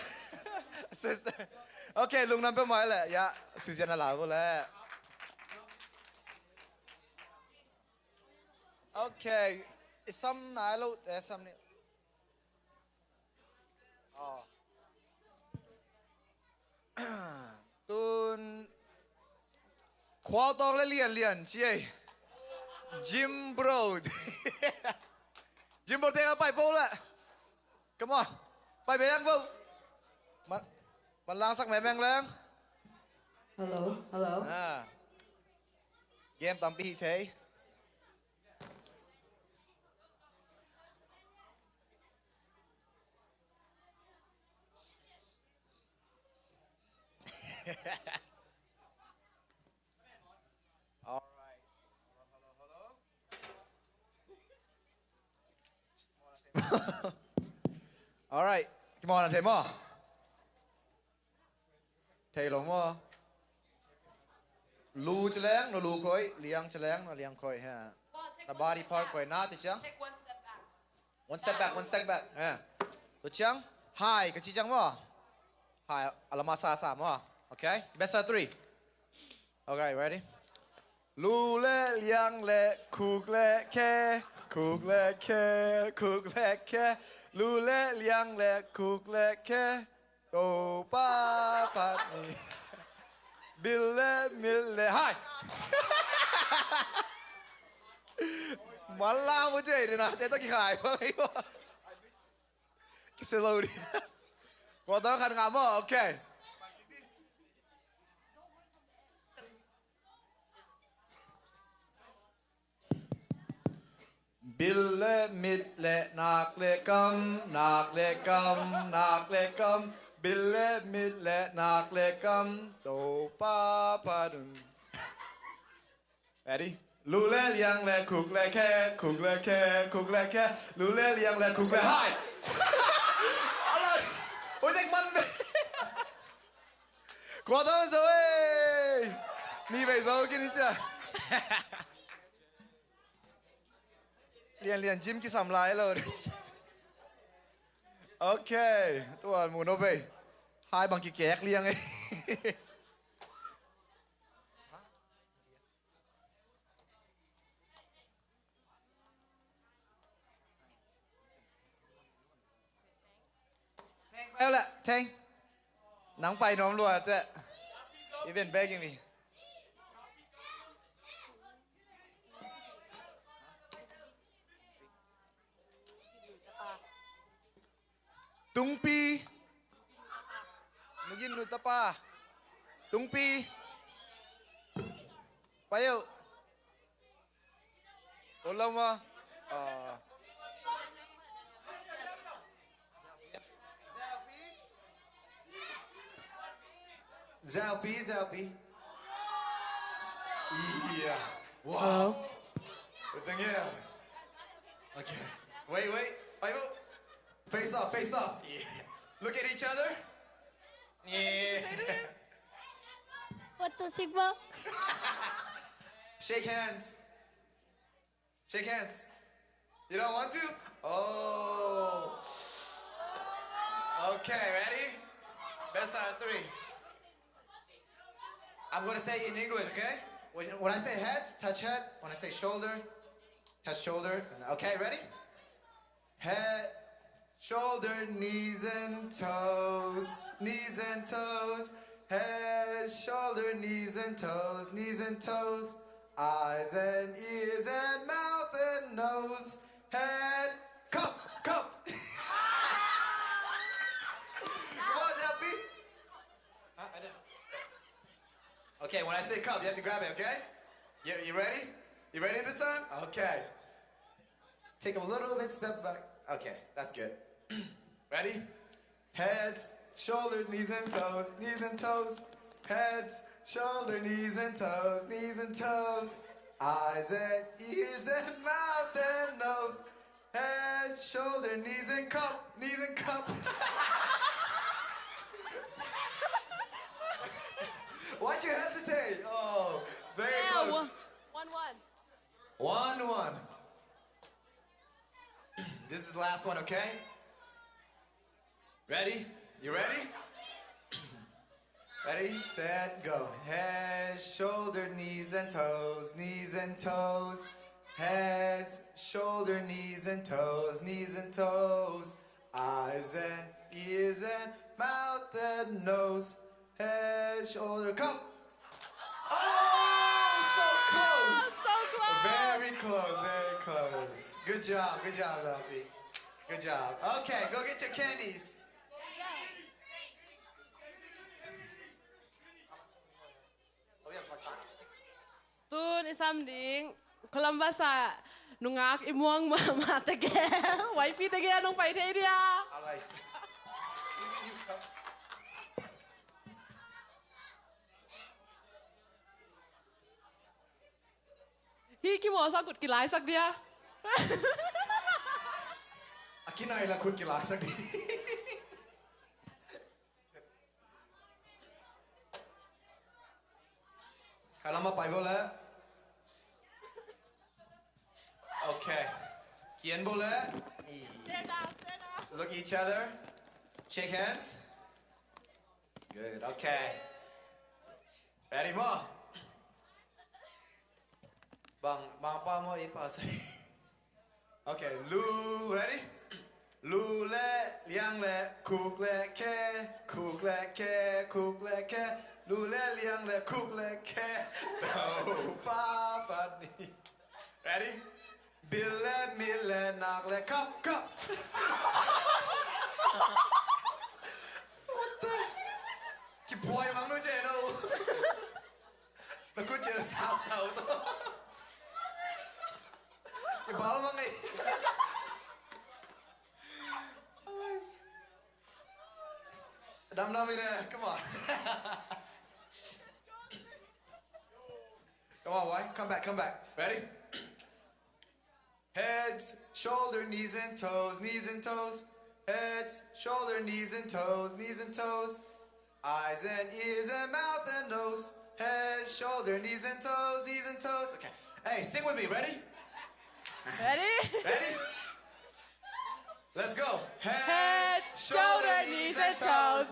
Sister. Okay, lung nan pe mai le. Ya, Susan la bo le. Okay, some nai lo some Oh. Tun khóa tóc le lian chi. Jim bro. Jim bro teng pai po le. Come on. Pai be yang po. Man lang sắc mẹ mang lang. Hello. Game tam pi thế. All right. Hello. All right. Come on, thầy mo. Thầy lòng mo. Lu cheleng, no lu khoi, liang cheleng, no liang khoi ha. The body part khoi na ti chang. One step back. Ha. Tu chang. Hi, ka chi chang mo. Hi, alamasa sa mo. Okay? Best of 3. Okay, ready? Lu le liang le cook le ke, cook le ke, cook le ke. Lu le liang le cook le ke. Go pa pa ni. Bill le mil le hi. Malah mo chơi đi na, thế tôi kì khai không ấy mà. Cái slow đi. Có tao khăn ngắm không? Okay. Bill le mid le nak le cam, nak le cam, nak le cam. Bill le mid le nak le cam, do pa pa dun. Ready? Lu le liang le cook le ke, cook le ke, cook le ke. Lu le liang le cook le hi. Alright. Ôi anh măn. Quá tốt rồi. Đi về rồi kia đi chưa? Liền chim cái sầm lái rồi. Okay, tôi muốn nó về. Hai bằng cái kẹt liang ấy. Bao lạ, Thanh. Nang pai nom lua che. You've been begging me. Tungpi. Mungkin lu tapa. Tungpi. Payo. Ulam mo. Zalpi. Yeah. Wow. Good thing, yeah. Okay. Wait. Payo. Face off. Yeah. Look at each other. Yeah. What the sigma? Shake hands. You don't want to? Oh. Okay, ready? Best out of 3. I'm going to say in English, okay? When I say head, touch head. When I say shoulder, touch shoulder. Okay, ready? Head, shoulder, knees and toes. Head, shoulder, knees and toes. Eyes and ears and mouth and nose. Head, cup. Come on, Zelpi. I did. Okay, when I say cup, you have to grab it, okay? You ready? You ready this time? Okay. Let's take a little bit step back. Okay, that's good. Ready? Heads, shoulders, knees and toes. Heads, shoulder, knees and toes. Eyes and ears and mouth and nose. Head, shoulder, knees and cup. Why'd you hesitate? Oh, very close. 1-1. This is the last one, okay? Ready? You ready? Ready, set, go. Head, shoulder, knees and toes. Head, shoulder, knees and toes. Eyes and ears and mouth and nose. Head, shoulder, come. Oh, so close. Very close. Good job, Zelpi. Good job. Okay, go get your candies. Tun isam ding Columbus nungak imuang ma tege Waipi tege nung pai te dia. Hi ki mo sa kut kilai sak dia. Akinai la kut kilai sak dia. Kalama pai bola. Okay. Kien bola. Look at each other. Shake hands. Good. Okay. Ready more. Bang pa mo ipas. Okay. Lu ready? Lu le liang le cook le ke. Lu le liang le cook le ke. Oh, pa ni. Ready? Bille mille nak le cup. What the? Ki boy mang no je no. Nó cứ chơi sao thôi. Ki bal mang ai. Dam here. Come on. Come on, boy. Come back. Ready? Heads, shoulder, knees and toes. Heads, shoulder, knees and toes. Eyes and ears and mouth and nose. Head, shoulder, knees and toes. Okay. Hey, sing with me. Ready? Ready? Let's go. Head, shoulder, knees and toes.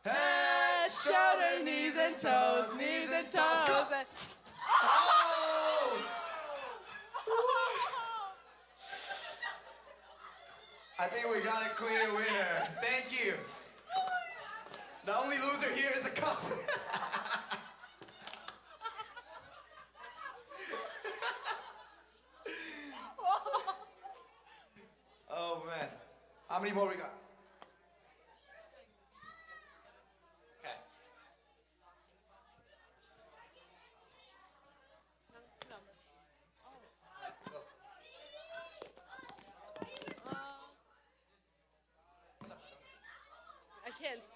Head, shoulder, knees and toes. Go. Oh! I think we got a clear winner. Thank you. The only loser here is a cup. Oh man. How many more we got? Okay. I can't see.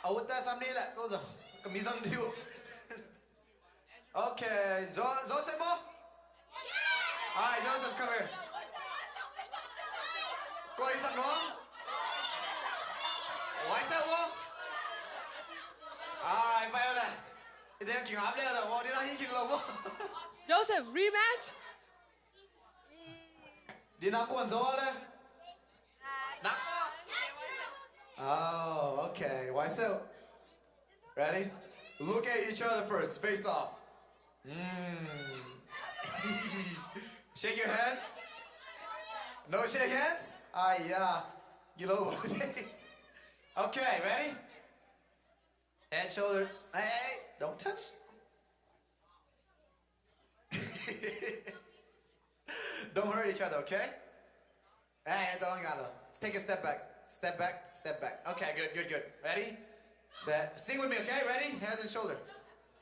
Oh, what that's something like goes on. Come on, you. Okay, Joseph, mo? All right, Joseph, come here. Go isang nuam. Why is that mo? All right, Viola. Ito yung kingham liya daw mo. Di na hikin mo. Joseph, rematch? Di na ako ang zola. Nako. Oh, okay. Why so? Ready? Look at each other first. Face off. Shake your hands. No shake hands? Ah, yeah. Okay, ready? Head, shoulder. Hey, don't touch. Don't hurt each other, okay? Hey, don't gotta. Let's take a step back. Step back, step back. Okay, good, good, good. Ready? Set. Sing with me, okay? Ready? Heads and shoulder.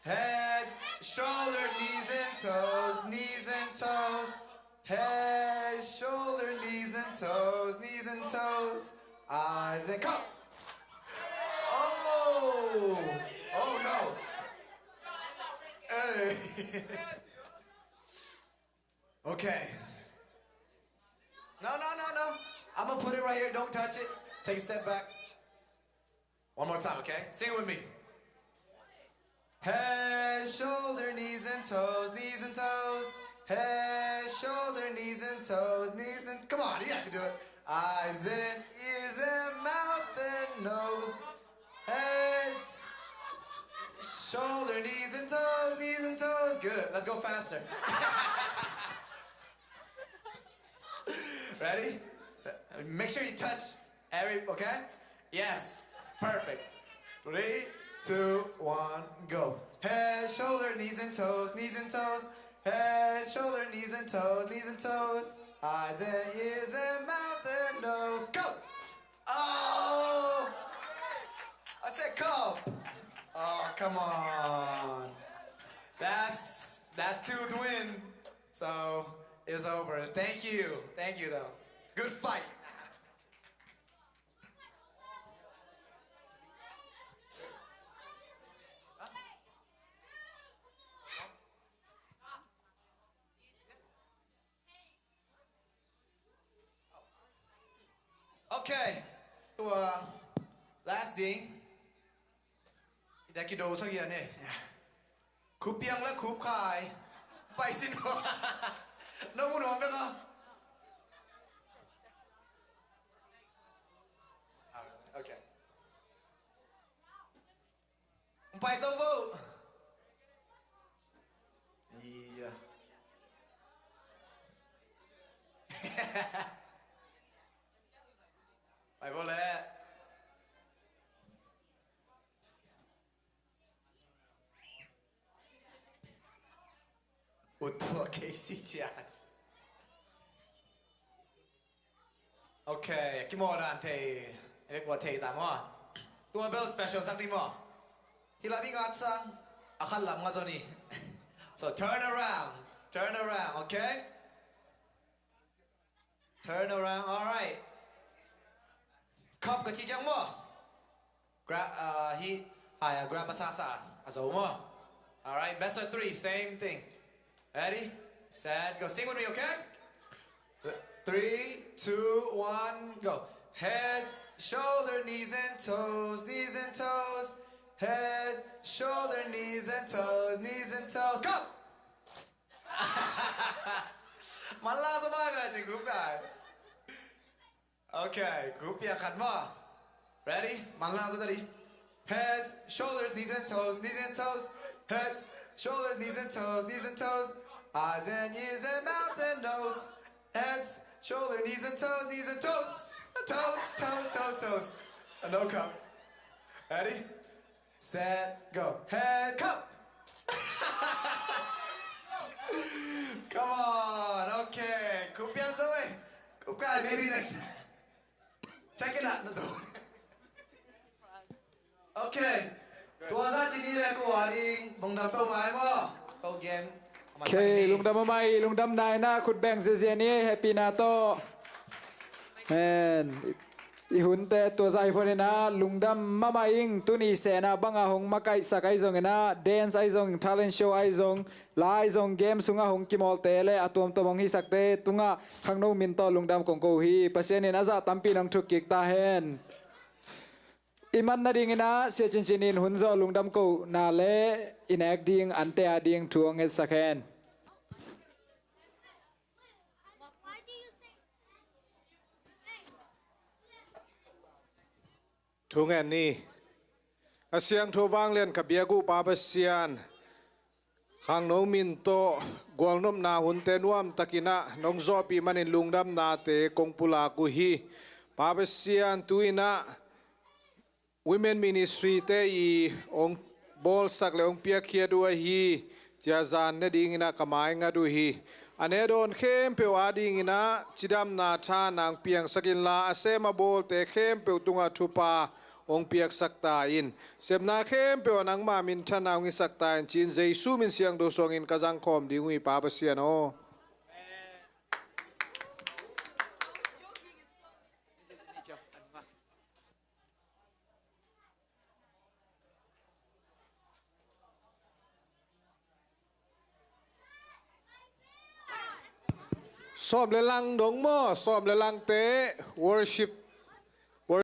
Head, shoulder, knees and toes, knees and toes. Head, shoulder, knees and toes, knees and toes. Eyes and come. Oh! Oh no. Hey. Okay. No, no, no, no. I'm gonna put it right here. Don't touch it. Take a step back. One more time, okay? Sing it with me. Head, shoulder, knees and toes, knees and toes. Head, shoulder, knees and toes, knees and... Come on, you have to do it. Eyes and ears and mouth and nose. Head, shoulder, knees and toes. Good. Let's go faster. Ready? Make sure you touch okay? Yes. Perfect. 3, 2, 1, go. Head, shoulder, knees and toes, knees and toes. Head, shoulder, knees and toes, knees and toes. Eyes and ears and mouth and nose. Go! Oh! I said cup. Oh, come on. That's 2 to win. So it's over. Thank you. Thank you, though. Good fight. Okay. So, last thing. Idakido sa yan eh. Khupyang la khupkhai. Paisin mo. No mo naman ka. Okay. Umpay to vote. Yeah. Bye, boleh. Upa Casey chats. Okay, kimoran te. Ek wa te ta mo. Tua bell special sak di mo. Hilabi ngat sang. Akal lam nga zoni. So turn around, okay? Turn around, all right. Cup ka chijang mo. Grab grab masasa. Aso mo. All right, best of 3, same thing. Ready, set, go. Sing with me, okay? 3, 2, 1, go. Heads, shoulder, knees and toes, knees and toes. head, shoulder, knees and toes, go! มันล่าสบายไปจริงกรุ๊ปกันโอเคกรุ๊ปอยากขัดมา ready มันล่าสุดดิ heads shoulders knees and toes heads shoulders knees and toes eyes and ears and mouth and nose heads shoulder knees and toes and no cup ready set go head cup Come on, okay. Kupian Zoe. Kukai, baby next. Take it out, Zoe. Okay. Tuasa chini le ko aring lungdam pau mai mo. Ko game. โอเคลุงดำมาใหม่ลุงดำนายนะขุดแบ่งเสียนี้แฮปปี้นาโตแมนอีหุ่นแต่ตัวใจพอเนี่ยนะลุงดำมาอิงตุนีเสนาบังอาหงมาไกสักไอซงนะแดนซ์ไอซงทาเลนโชว์ไอซงลายซงเกมสุงอาหงกิมอลเตเลอะตัวตัวมองฮิสักเตตุงะข้างโนมินโตลุงดำของโกฮีเปอร์เซ็นต์เนี่ยนะจะตั้มปีนังทุกกิกตาเฮนอิมันนาดิงนะเสียจินจินินหุ่นโซลุงดำกูนาเลอินแอกดิงอันเตอดิงทวงเอสักเฮนทุงแอนนี่อาเซียงทัววางเลียนกับเบียกูปาเปเซียนข้างน้องมินโตกวลนมนาหุนเตนวมตะกินะน้องโซปีมันinลุงดำนาเตกงปุลากุฮีปาเปเซียนตุยนะ Women Ministry เตอีองบอลสักเลองเปียเคียดูฮีเจ้าจานเนดิงินะกมายงาดูฮีอันเนโดนเข้มเปียวอาดิงินะจิดำนาทานางเปียงสกินลาอาเซมาโบลเตเข้มเปียวตุงอาทุปาองเปียกสักตาอินเสพนาเข้มเปียวนังมามินทนาวิสักตาอินจินเจซูมินเสียงดูสวงอินกะจังคอมดิงุยปาเปเซียโนซ้อมเลลังดงหม้อซ้อมเลลังเตะ worship